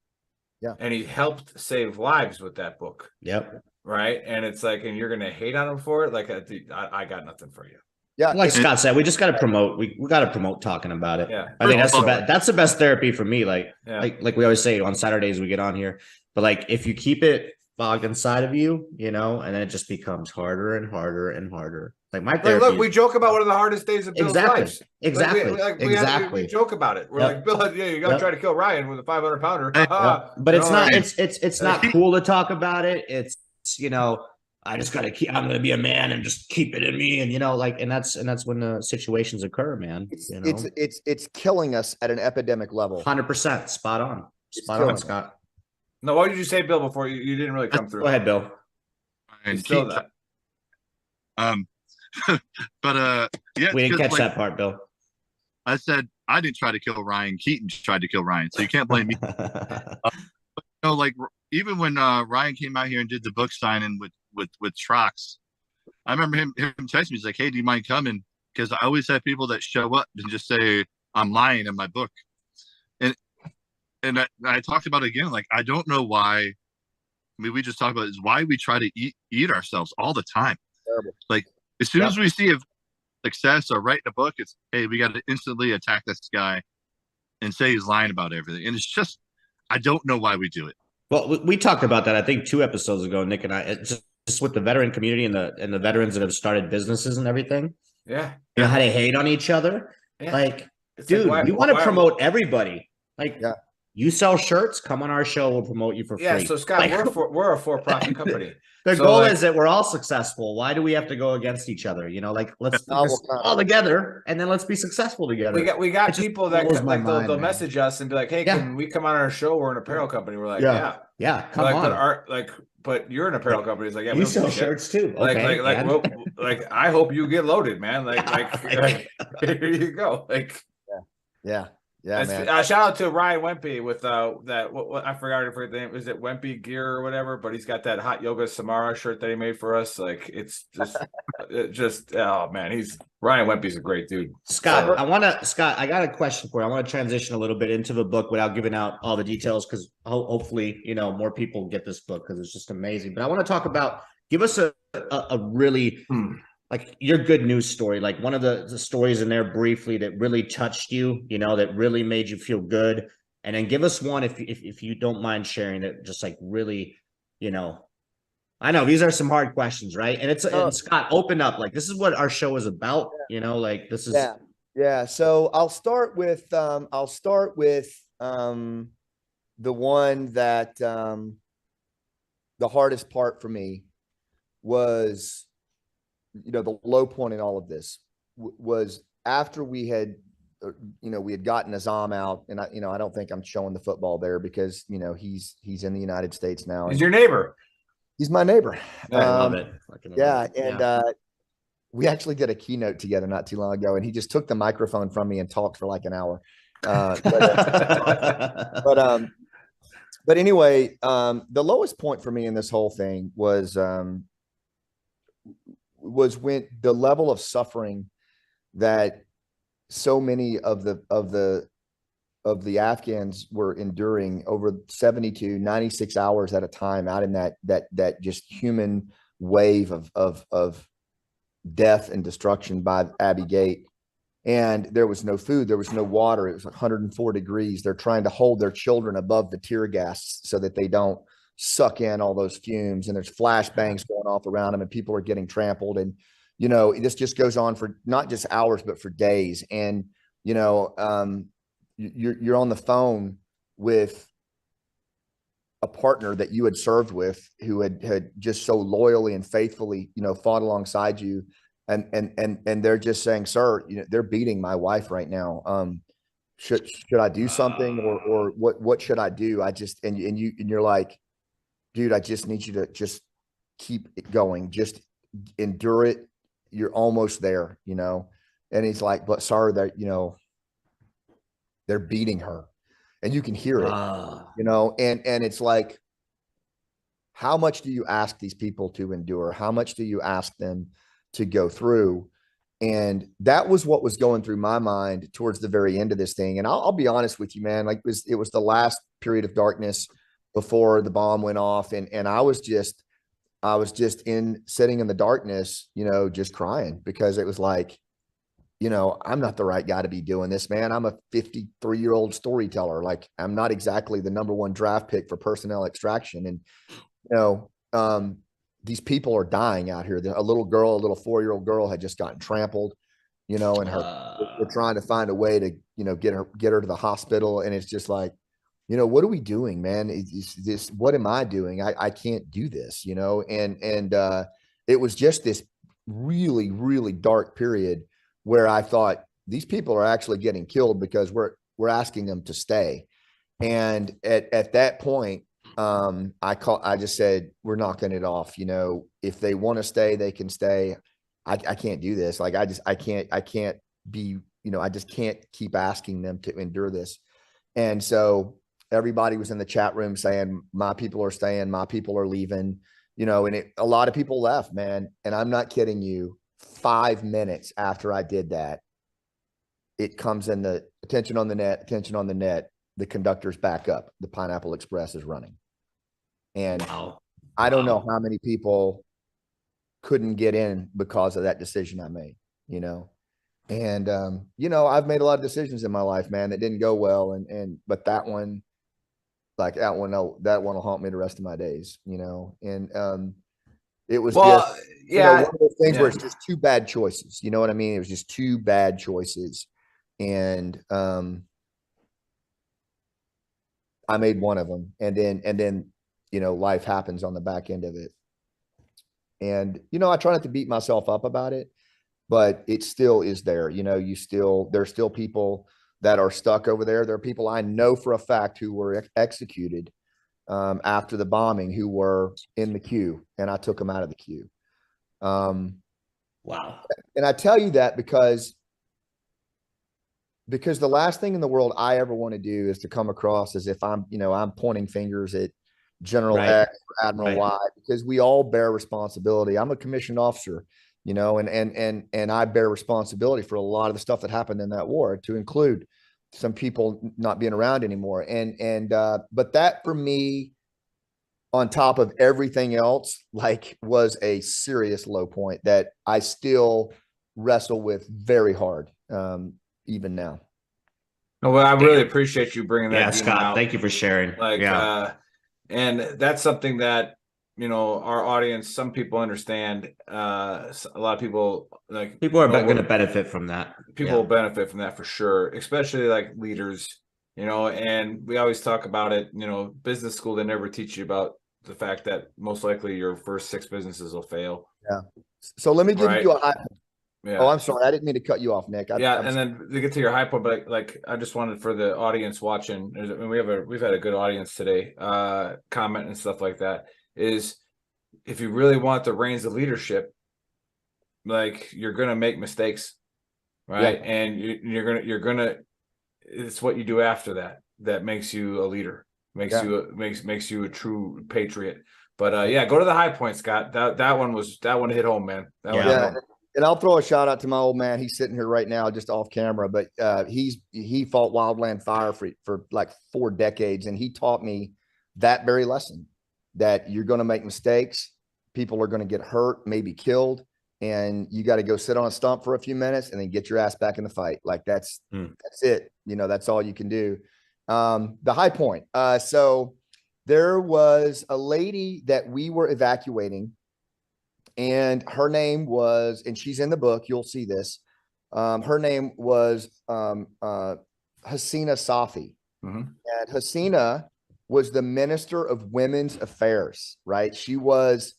[SPEAKER 6] Yeah.
[SPEAKER 8] And he helped save lives with that book.
[SPEAKER 7] Yep.
[SPEAKER 8] Right. And it's like, and you're going to hate on him for it. Like, I got nothing for you.
[SPEAKER 6] Yeah.
[SPEAKER 7] Like Scott said, we just got to promote. We got to promote talking about it.
[SPEAKER 8] Yeah.
[SPEAKER 7] I think that's the best therapy for me. Like we always say on Saturdays we get on here, but like, if you keep it fogged inside of you, and then it just becomes harder and harder and harder. Like my therapy.
[SPEAKER 8] Look, we joke about one of the hardest days of Bill's life.
[SPEAKER 7] Exactly.
[SPEAKER 8] We joke about it. We're like, Bill, you got to try to kill Ryan with a 500 pounder.
[SPEAKER 7] But it's not. It's not cool to talk about it. It's I just got to keep. I'm going to be a man and just keep it in me, and and that's when the situations occur, man.
[SPEAKER 6] It's killing us at an epidemic level.
[SPEAKER 7] 100%, spot on, Scott.
[SPEAKER 8] No, what did you say, Bill? Before you didn't really come through.
[SPEAKER 7] Go ahead, Bill.
[SPEAKER 3] And
[SPEAKER 8] Still
[SPEAKER 3] Keaton,
[SPEAKER 8] that.
[SPEAKER 3] but yeah,
[SPEAKER 7] We didn't catch
[SPEAKER 3] like,
[SPEAKER 7] that part, Bill.
[SPEAKER 3] I said I didn't try to kill Ryan. Keaton tried to kill Ryan, so you can't blame me. Like even when Ryan came out here and did the book signing with Trox, I remember him texting me. He's like, "Hey, do you mind coming?" Because I always have people that show up and just say I'm lying in my book, and I talked about it again. Like I don't know why. I mean, we just talked about is why we try to eat ourselves all the time.
[SPEAKER 6] Terrible.
[SPEAKER 3] Like as soon as we see a success or writing a book, it's hey, we got to instantly attack this guy and say he's lying about everything. And it's just, I don't know why we do it.
[SPEAKER 7] Well, we talked about that, I think 2 episodes ago, Nick and I, it's just with the veteran community and the veterans that have started businesses and everything.
[SPEAKER 8] Yeah.
[SPEAKER 7] You know how they hate on each other.
[SPEAKER 8] Yeah.
[SPEAKER 7] Like,
[SPEAKER 8] It's
[SPEAKER 7] dude,
[SPEAKER 8] like,
[SPEAKER 7] we want to promote everybody. Like, you sell shirts, come on our show, we'll promote you for free.
[SPEAKER 8] Yeah, so Scott,
[SPEAKER 7] like,
[SPEAKER 8] we're a for-profit company.
[SPEAKER 7] The
[SPEAKER 8] so
[SPEAKER 7] goal
[SPEAKER 8] like,
[SPEAKER 7] is that we're all successful. Why do we have to go against each other? You know, like let's do this all together and then let's be successful together.
[SPEAKER 8] We got people that like they'll message us and be like, "Hey, can we come on our show? We're an apparel company." We're like, "Yeah,
[SPEAKER 7] come on."
[SPEAKER 8] But you're an apparel company. It's like, yeah,
[SPEAKER 7] you sell shirts too. Okay,
[SPEAKER 8] like I hope you get loaded, man. Like here you go. Like,
[SPEAKER 6] yeah, man.
[SPEAKER 8] Shout out to Ryan Wempy with that what I forgot the name. Is it Wempy Gear or whatever? But he's got that Hot Yoga Samara shirt that he made for us. Like it's just oh man, Ryan Wempy's a great dude.
[SPEAKER 7] Scott, I got a question for you. I want to transition a little bit into the book without giving out all the details because hopefully, you know, more people get this book because it's just amazing. But I want to talk about, give us a really like your good news story, like one of the stories in there briefly that really touched you, you know, that really made you feel good. And then give us one if you don't mind sharing it, just like really, you know, I know these are some hard questions, right? And and Scott, open up. Like this is what our show is about, you know, like this is
[SPEAKER 6] yeah. So I'll start with the one that the hardest part for me was, you know, the low point in all of this was after we had, you know, we had gotten Azam out, and I don't think I'm showing the football there because, you know, he's in the United States now.
[SPEAKER 8] He's your neighbor.
[SPEAKER 6] He's my neighbor.
[SPEAKER 7] I love it.
[SPEAKER 6] We actually did a keynote together not too long ago, and he just took the microphone from me and talked for like an hour. But anyway, the lowest point for me in this whole thing was when the level of suffering that so many of the Afghans were enduring over 72, 96 hours at a time out in that just human wave of death and destruction by Abbey Gate. And there was no food, there was no water. It was 104 degrees. They're trying to hold their children above the tear gas so that they don't suck in all those fumes. And there's flashbangs going off around them and people are getting trampled. And, you know, this just goes on for not just hours, but for days. And, you know, you're on the phone with a partner that you had served with who had just so loyally and faithfully, you know, fought alongside you. And they're just saying, sir, you know, they're beating my wife right now. Should I do something or what should I do? And you're like, dude, I just need you to just keep it going. Just endure it. You're almost there, you know? And he's like, but sorry, that, you know, they're beating her and you can hear it, you know? And it's like, how much do you ask these people to endure? How much do you ask them to go through? And that was what was going through my mind towards the very end of this thing. And I'll be honest with you, man, like it was the last period of darkness before the bomb went off. And I was just sitting in the darkness, you know, just crying because it was like, you know, I'm not the right guy to be doing this, man. I'm a 53-year-old storyteller. Like I'm not exactly the #1 draft pick for personnel extraction. And, you know, these people are dying out here. A little 4-year-old girl had just gotten trampled, you know, and we're trying to find a way to, you know, get her to the hospital. And it's just like, you know, what are we doing, man? What am I doing? I can't do this, you know? And it was just this really, really dark period where I thought these people are actually getting killed because we're asking them to stay. And at that point, I just said, we're knocking it off. You know, if they want to stay, they can stay. I can't do this. Like, I can't be, you know, I just can't keep asking them to endure this. And so everybody was in the chat room saying, my people are staying, my people are leaving, you know, and a lot of people left, man. And I'm not kidding you. 5 minutes after I did that, it comes in the attention on the net, attention on the net. The conductor's back up. The Pineapple Express is running. And I don't know how many people couldn't get in because of that decision I made, you know? And, you know, I've made a lot of decisions in my life, man, that didn't go well. But that one, like that one will haunt me the rest of my days, you know? And, it was just, you know, one of those things where it's just two bad choices. You know what I mean? It was just two bad choices. And, I made one of them, and then, you know, life happens on the back end of it. And, you know, I try not to beat myself up about it, but it still is there. You know, there's still people that are stuck over there. There are people I know for a fact who were executed after the bombing, who were in the queue, and I took them out of the queue.
[SPEAKER 7] Wow.
[SPEAKER 6] And I tell you that because the last thing in the world I ever want to do is to come across as if I'm, you know, I'm pointing fingers at General X or Admiral Y, because we all bear responsibility. I'm a commissioned officer, you know, and I bear responsibility for a lot of the stuff that happened in that war, to include some people not being around anymore. But that, for me, on top of everything else, like, was a serious low point that I still wrestle with very hard. Even now.
[SPEAKER 8] No, well, I really appreciate you bringing that.
[SPEAKER 7] Yeah, Scott, out. Thank you for sharing.
[SPEAKER 8] Like, and that's something that, you know, our audience, some people understand. A lot of people, like,
[SPEAKER 7] people are going to benefit from that.
[SPEAKER 8] People will benefit from that for sure, especially like leaders, you know. And we always talk about it, you know, business school, they never teach you about the fact that most likely your first 6 businesses will fail.
[SPEAKER 6] Yeah. So let me give you a high point.
[SPEAKER 8] Yeah.
[SPEAKER 6] Oh, I'm sorry. I didn't mean to cut you off, Nick.
[SPEAKER 8] And then to get to your high point, but like I just wanted for the audience watching, I mean, we've had a good audience today, comment and stuff like that, is if you really want the reins of leadership, like, you're going to make mistakes, right? Yeah. And you're going to, it's what you do after that makes you a leader, makes you a true patriot. But yeah, go to the high point, Scott. That one hit home, man. That one hit home.
[SPEAKER 6] And I'll throw a shout out to my old man. He's sitting here right now, just off camera, but he fought wildland fire for like 4 decades. And he taught me that very lesson, that you're going to make mistakes. People are going to get hurt, maybe killed. And you got to go sit on a stump for a few minutes and then get your ass back in the fight. Like, that's it. You know, that's all you can do. The high point. So there was a lady that we were evacuating, and her name was, and she's in the book, you'll see this. Her name was Hasina Safi. And Hasina was the Minister of Women's Affairs, right? She was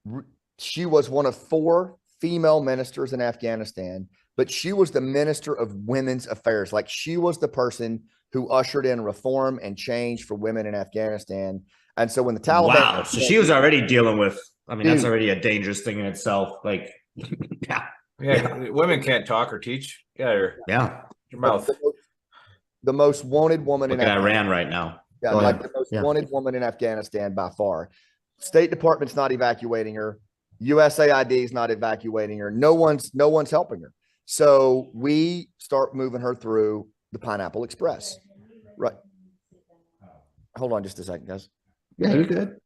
[SPEAKER 6] one of 4 female ministers in Afghanistan, but she was the Minister of Women's Affairs. Like, she was the person who ushered in reform and change for women in Afghanistan. And so when the Taliban—
[SPEAKER 7] Wow. So she was already dealing with, I mean, that's already a dangerous thing in itself. Like,
[SPEAKER 8] women can't talk or teach. Your mouth.
[SPEAKER 6] The most wanted woman in
[SPEAKER 7] Iran right now.
[SPEAKER 6] Yeah, like the most wanted woman in Afghanistan by far. State Department's not evacuating her. USAID is not evacuating her. No one's helping her. So we start moving her through the Pineapple Express. Right. Hold on just a second, guys.
[SPEAKER 7] Yeah, you're good.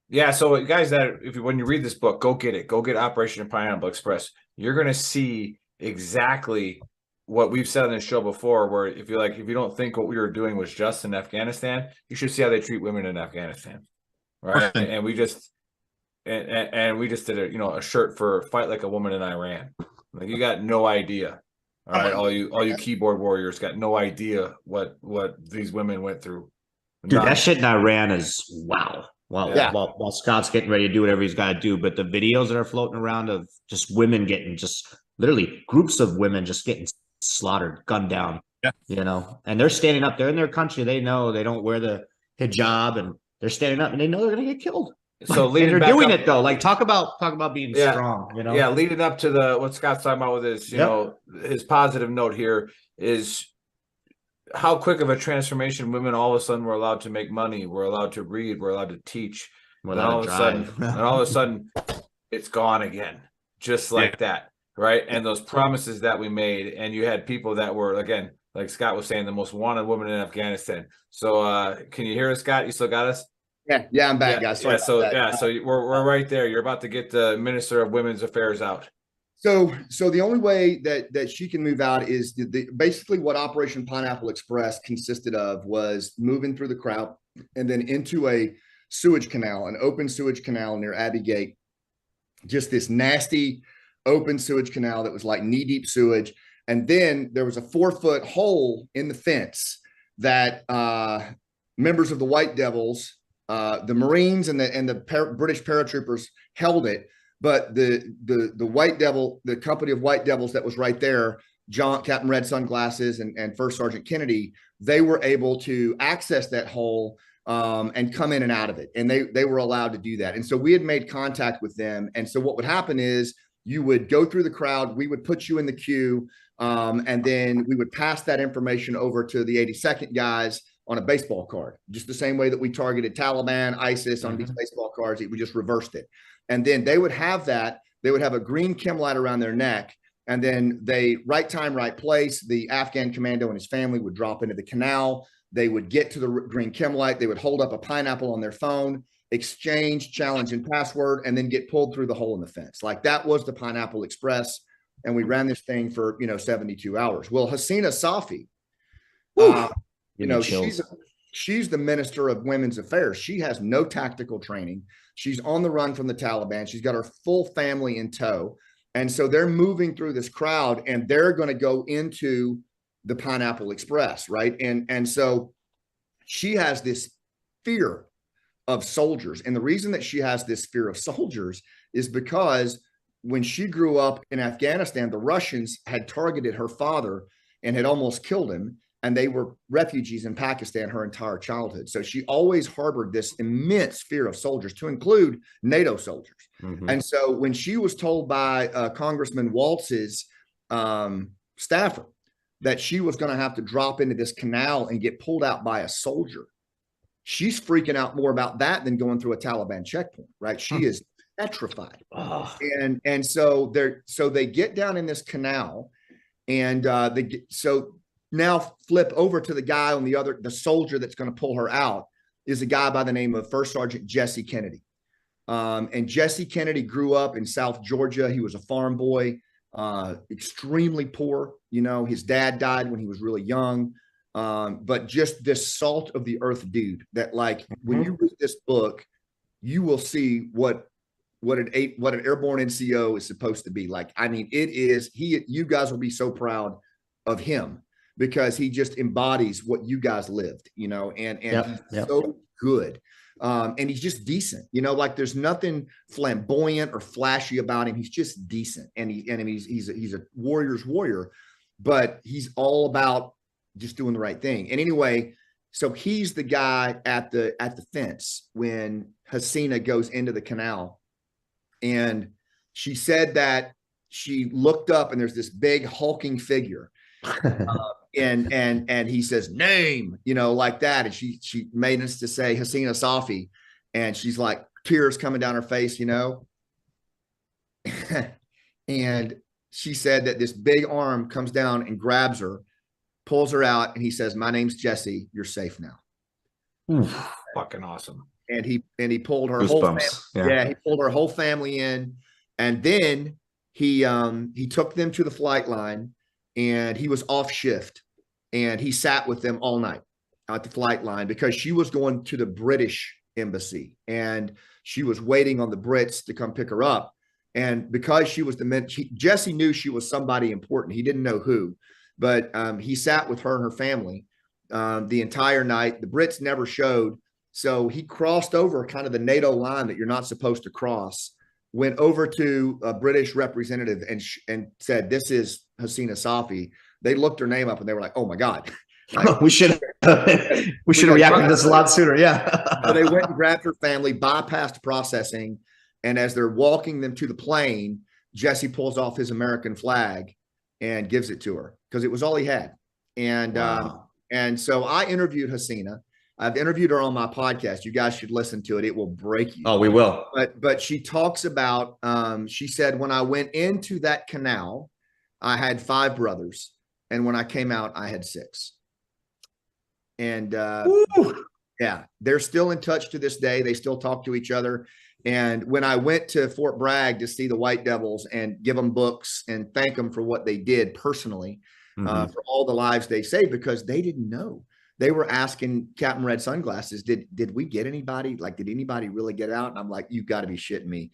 [SPEAKER 8] Yeah, so guys, when you read this book, go get it. Go get Operation Pineapple Express. You're going to see exactly what we've said on this show before, where if you don't think what we were doing was just in Afghanistan, you should see how they treat women in Afghanistan. Right. And we just did a shirt for Fight Like a Woman in Iran. Like, you got no idea. All right. All you keyboard warriors got no idea what these women went through.
[SPEAKER 7] Dude, that shit in Iran is wow. Well,
[SPEAKER 6] yeah.
[SPEAKER 7] While Scott's getting ready to do whatever he's got to do, but the videos that are floating around of just women getting, just literally groups of women just getting slaughtered, gunned down, you know, and they're standing up there in their country. They know they don't wear the hijab, and they're standing up, and they know they're going to get killed.
[SPEAKER 8] So
[SPEAKER 7] and they're doing
[SPEAKER 8] up,
[SPEAKER 7] it though. Like talk about being strong. You know.
[SPEAKER 8] Yeah, leading up to the what Scott's talking about with his, you know, his positive note here is how quick of a transformation women all of a sudden were allowed to make money, we're allowed to read, we're allowed to teach. Then all of a sudden, it's gone again, just like that, right? And those promises that we made, and you had people that were, again, like Scott was saying, the most wanted woman in Afghanistan. So, can you hear us, Scott? You still got us?
[SPEAKER 6] Yeah, I'm back, guys. Sorry
[SPEAKER 8] so we're right there. You're about to get the Minister of Women's Affairs out.
[SPEAKER 6] So the only way that she can move out is basically what Operation Pineapple Express consisted of was moving through the crowd and then into a sewage canal, an open sewage canal near Abbey Gate. Just this nasty open sewage canal that was like knee-deep sewage. And then there was a 4-foot hole in the fence that members of the White Devils, the Marines and the British paratroopers held it. But the White Devil, the company of White Devils that was right there, Captain Red Sunglasses and First Sergeant Kennedy, they were able to access that hole and come in and out of it. And they were allowed to do that. And so we had made contact with them. And so what would happen is you would go through the crowd, we would put you in the queue, and then we would pass that information over to the 82nd guys on a baseball card, just the same way that we targeted Taliban, ISIS on these baseball cards. We just reversed it. And then they would have that. They would have a green chem light around their neck. And then right time, right place, the Afghan commando and his family would drop into the canal. They would get to the green chem light. They would hold up a pineapple on their phone, exchange, challenge, and password, and then get pulled through the hole in the fence. Like that was the Pineapple Express. And we ran this thing for, 72 hours. Well, Hasina Safi, she's the Minister of Women's Affairs. She has no tactical training. She's on the run from the Taliban. She's got her full family in tow. And so they're moving through this crowd and they're going to go into the Pineapple Express, right? And so she has this fear of soldiers. And the reason that she has this fear of soldiers is because when she grew up in Afghanistan, the Russians had targeted her father and had almost killed him. And they were refugees in Pakistan her entire childhood. So she always harbored this immense fear of soldiers, to include NATO soldiers. And so when she was told by Congressman Waltz's staffer that she was going to have to drop into this canal and get pulled out by a soldier, she's freaking out more about that than going through a Taliban checkpoint, right? She is petrified. And so they get down in this canal, and now flip over to the guy on the soldier that's going to pull her out is a guy by the name of First Sergeant Jesse Kennedy. And Jesse Kennedy grew up in South Georgia. He was a farm boy, extremely poor. His dad died when he was really young. But just this salt of the earth dude that, like, when you read this book, you will see what an airborne NCO is supposed to be like. I mean, it is, you guys will be so proud of him, because he just embodies what you guys lived, and he's so good. And he's just decent, like there's nothing flamboyant or flashy about him. He's just decent. And he's a warrior's warrior, but he's all about just doing the right thing. And anyway, so he's the guy at the fence when Hasina goes into the canal. And she said that she looked up and there's this big hulking figure. And he says, name, like that. And she made us to say Hasina Safi. And she's like, tears coming down her face, and she said that this big arm comes down and grabs her, pulls her out. And he says, my name's Jesse. You're safe now.
[SPEAKER 8] Fucking awesome.
[SPEAKER 6] And he pulled her whole family. He pulled her whole family in. And then he took them to the flight line. And he was off shift, and he sat with them all night at the flight line because she was going to the British embassy and she was waiting on the Brits to come pick her up. And because she was Jesse knew she was somebody important. He didn't know who, but he sat with her and her family the entire night. The Brits never showed. So he crossed over kind of the NATO line that you're not supposed to cross, went over to a British representative and said, this is Hasina Safi. They looked her name up and they were like, oh my God, Like,
[SPEAKER 7] we should we should have reacted to this a lot sooner. Yeah.
[SPEAKER 6] so they went and grabbed her family, bypassed processing, and as they're walking them to the plane, Jesse pulls off his American flag and gives it to her because it was all he had. And
[SPEAKER 7] Wow.
[SPEAKER 6] and so I interviewed Hasina. I've interviewed her on my podcast. You guys should listen to it. It will break you.
[SPEAKER 7] Oh, we will.
[SPEAKER 6] But she talks about she said, when I went into that canal, I had 5 brothers, and when I came out, I had 6. And yeah, they're still in touch to this day. They still talk to each other. And when I went to Fort Bragg to see the White Devils and give them books and thank them for what they did personally, for all the lives they saved, because they didn't know. They were asking Captain Red Sunglasses, did we get anybody? Like, did anybody really get out? And I'm like, you got to be shitting me.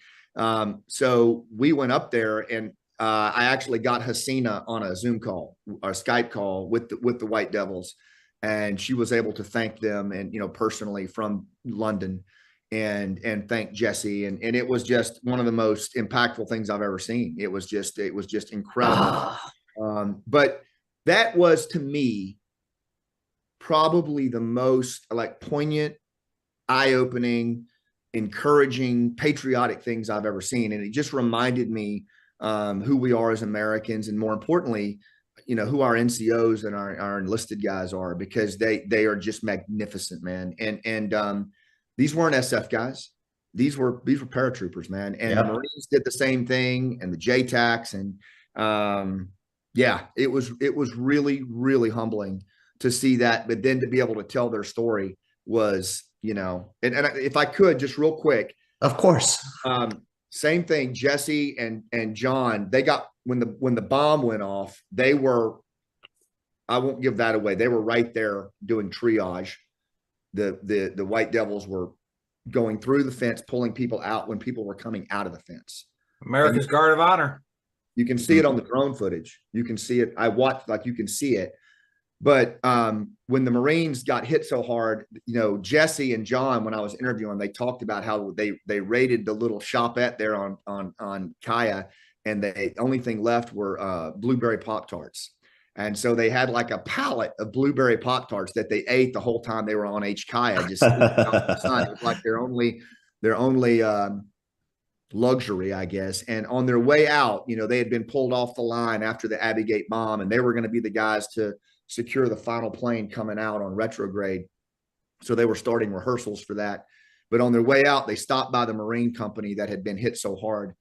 [SPEAKER 6] So we went up there, and I actually got Hasina on a Zoom call or Skype call with the White Devils. And she was able to thank them and, personally from London, and thank Jesse. And it was just one of the most impactful things I've ever seen. It was just incredible. But that was, to me, probably the most like poignant, eye-opening, encouraging, patriotic things I've ever seen. And it just reminded me who we are as Americans, and more importantly, who our NCOs and our enlisted guys are, because they are just magnificent, man. And these weren't SF guys. These were paratroopers, man. And the Marines did the same thing, and the JTACs. And yeah, it was really, really humbling to see that. But then to be able to tell their story was, and if I could just real quick.
[SPEAKER 7] Of course.
[SPEAKER 6] Same thing. Jesse and John, they got, when the bomb went off, they were, I won't give that away, they were right there doing triage. The White Devils were going through the fence, pulling people out when people were coming out of the fence.
[SPEAKER 8] America's Guard of Honor.
[SPEAKER 6] You can see it on the drone footage. You can see it. I watched, like, you can see it. But when the Marines got hit so hard, Jesse and John, when I was interviewing, they talked about how they raided the little shopette there on Kaya, and the only thing left were blueberry Pop-Tarts. And so they had like a pallet of blueberry Pop-Tarts that they ate the whole time they were on Kaya. Just it was like their only luxury, I guess. And on their way out, they had been pulled off the line after the Abbey Gate bomb, and they were going to be the guys to secure the final plane coming out on retrograde. So they were starting rehearsals for that. But on their way out, they stopped by the Marine company that had been hit so hard.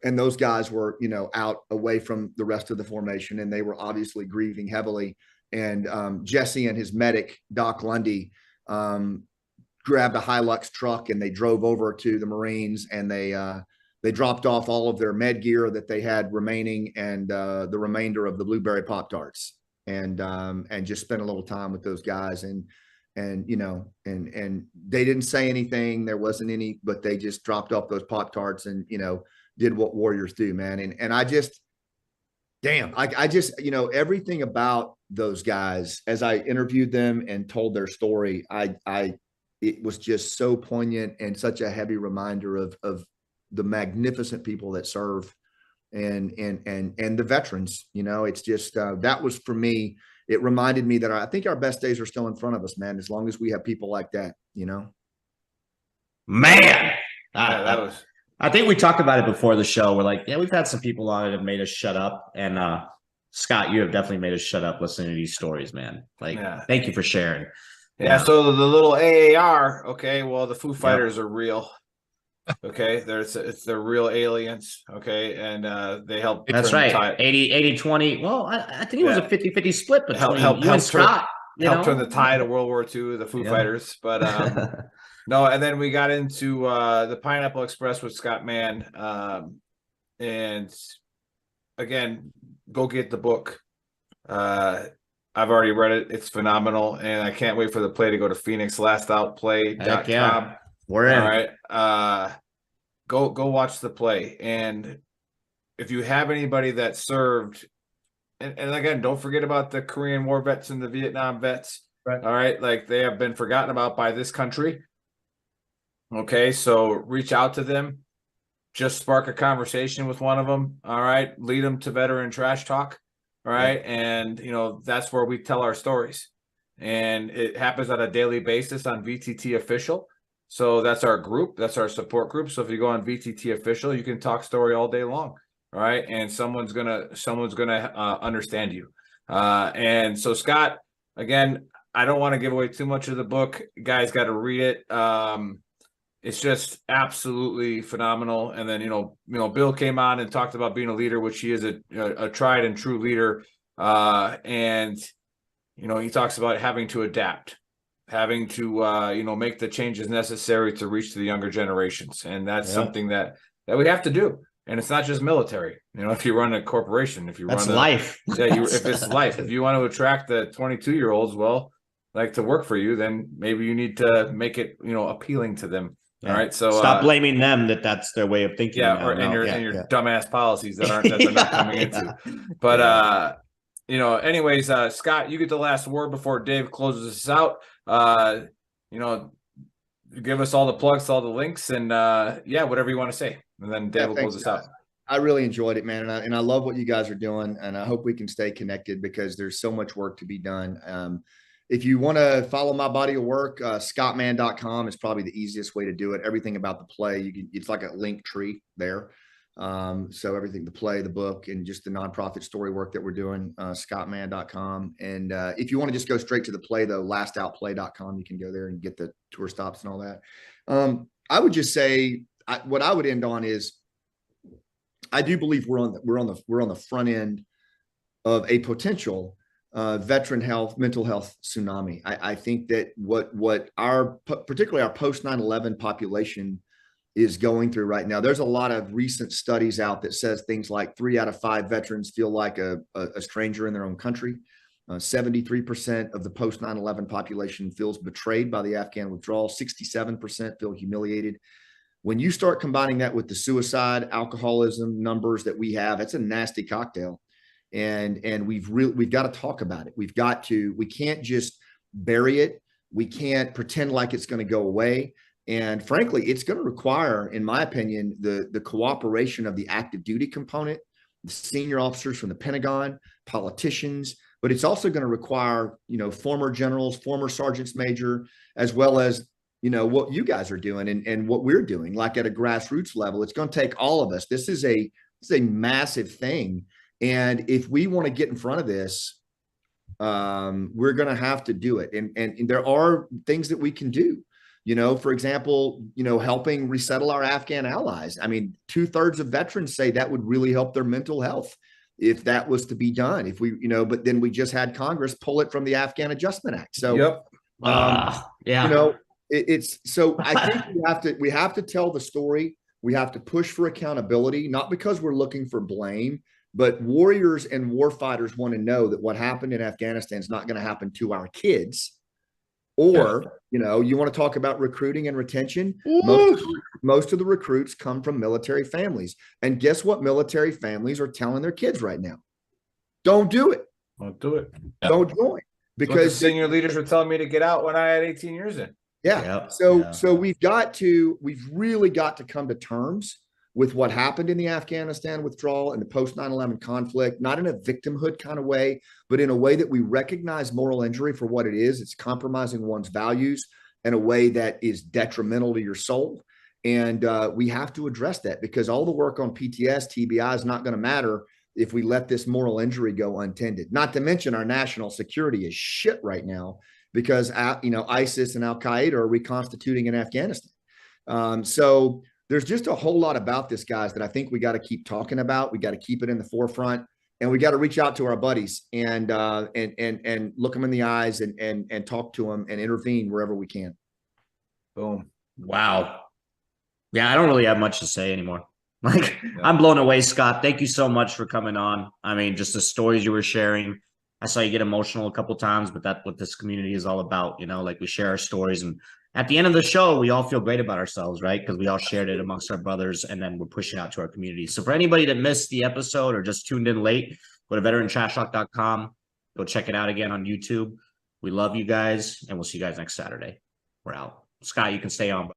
[SPEAKER 6] And those guys were, out away from the rest of the formation, and they were obviously grieving heavily. And Jesse and his medic, Doc Lundy, grabbed a Hilux truck, and they drove over to the Marines, and they dropped off all of their med gear that they had remaining, and the remainder of the blueberry Pop-Tarts, and just spent a little time with those guys. And they didn't say anything. There wasn't any, but they just dropped off those Pop-Tarts and, did what warriors do, man. And I just, damn, I just, everything about those guys, as I interviewed them and told their story, it was just so poignant and such a heavy reminder of the magnificent people that serve and the veterans. It's just, that was, for me, it reminded me that I think our best days are still in front of us, man, as long as we have people like that,
[SPEAKER 7] Man.
[SPEAKER 8] That was.
[SPEAKER 7] I think we talked about it before the show. We're like, yeah, we've had some people on it that have made us shut up. And Scott, you have definitely made us shut up listening to these stories, man. Thank you for sharing.
[SPEAKER 8] Yeah. So the little AAR, okay, well, the Foo Fighters are real. Okay, they're real aliens. Okay, and they help.
[SPEAKER 7] That's right. 80-20. Well, I think it was a 50-50 split between you and Scott.
[SPEAKER 8] Helped turn the tide of World War II, the Foo Fighters. But no, and then we got into the Pineapple Express with Scott Mann. And again, go get the book. I've already read it. It's phenomenal. And I can't wait for the play to go to PhoenixLastOutPlay.com.
[SPEAKER 7] Yeah. We're in.
[SPEAKER 8] All right. Go watch the play. And if you have anybody that served, and again, don't forget about the Korean War vets and the Vietnam vets. Right. All right. Like, they have been forgotten about by this country. Okay. So reach out to them. Just spark a conversation with one of them. All right. Lead them to Veteran Trash Talk. right? And that's where we tell our stories, and it happens on a daily basis on VTT Official. So that's our group, that's our support group. So if you go on VTT Official, you can talk story all day long, right? And someone's gonna understand you. And so Scott, again, I don't want to give away too much of the book. You guys got to read it. It's just absolutely phenomenal. And then Bill came on and talked about being a leader, which he is a tried and true leader. And he talks about having to adapt, having to make the changes necessary to reach to the younger generations, and that's something that we have to do. And it's not just military. If you run a corporation, if you
[SPEAKER 7] That's
[SPEAKER 8] run
[SPEAKER 7] life.
[SPEAKER 8] if it's life, if you want to attract the 22-year-olds, to work for you, then maybe you need to make it appealing to them.
[SPEAKER 7] Yeah.
[SPEAKER 8] All right, so
[SPEAKER 7] stop blaming them that's their way of thinking.
[SPEAKER 8] Yeah, your dumbass policies that they're not coming into. But anyways, Scott, you get the last word before Dave closes us out. Give us all the plugs, all the links, and whatever you want to say, and then Dave will close us out.
[SPEAKER 6] I really enjoyed it, man, and I love what you guys are doing, and I hope we can stay connected because there's so much work to be done. If you want to follow my body of work, scottman.com is probably the easiest way to do it. Everything about the play, it's like a link tree there. So everything, the play, the book, and just the nonprofit story work that we're doing, scottman.com. And if you want to just go straight to the play, though, lastoutplay.com, you can go there and get the tour stops and all that. I would just say what I would end on is I do believe we're on the front end of a potential veteran health, mental health tsunami. I think that what particularly our post 9/11 population is going through right now. There's a lot of recent studies out that says things like 3 out of 5 veterans feel like a stranger in their own country. 73% of the post 9/11 population feels betrayed by the Afghan withdrawal. 67% feel humiliated. When you start combining that with the suicide, alcoholism numbers that we have, it's a nasty cocktail. And we've got to talk about it. We can't just bury it. We can't pretend like it's going to go away. And frankly, it's going to require, in my opinion, the cooperation of the active duty component, the senior officers from the Pentagon, politicians, but it's also going to require, former generals, former sergeants major, as well as, what you guys are doing and what we're doing, like at a grassroots level. It's going to take all of us. This is a massive thing. And if we want to get in front of this, we're going to have to do it. And there are things that we can do, for example, helping resettle our Afghan allies. I mean, 2/3 of veterans say that would really help their mental health if that was to be done. If we, but then we just had Congress pull it from the Afghan Adjustment Act. So, it's so I think we have to tell the story. We have to push for accountability, not because we're looking for blame, but warriors and war fighters want to know that what happened in Afghanistan is not going to happen to our kids. Or, you want to talk about recruiting and retention. Most of the recruits come from military families. And guess what military families are telling their kids right now? Don't do it.
[SPEAKER 8] Don't do it.
[SPEAKER 6] Don't join. Because
[SPEAKER 8] senior leaders were telling me to get out when I had 18 years in.
[SPEAKER 6] Yeah. So we've really got to come to terms with what happened in the Afghanistan withdrawal and the post 9/11 conflict, not in a victimhood kind of way, but in a way that we recognize moral injury for what it is. It's compromising one's values in a way that is detrimental to your soul. And we have to address that, because all the work on PTS, TBI is not going to matter if we let this moral injury go untended. Not to mention our national security is shit right now because, ISIS and Al-Qaeda are reconstituting in Afghanistan. So there's just a whole lot about this, guys, that I think we got to keep talking about. We got to keep it in the forefront, and we got to reach out to our buddies and look them in the eyes and talk to them and intervene wherever we can.
[SPEAKER 8] Boom.
[SPEAKER 7] Wow. Yeah, I don't really have much to say anymore. I'm blown away, Scott. Thank you so much for coming on. I mean, just the stories you were sharing. I saw you get emotional a couple times, but that's what this community is all about. We share our stories, and at the end of the show, we all feel great about ourselves, right? Because we all shared it amongst our brothers, and then we're pushing out to our community. So for anybody that missed the episode or just tuned in late, go to veterantrashtalk.com. Go check it out again on YouTube. We love you guys, and we'll see you guys next Saturday. We're out. Scott, you can stay on.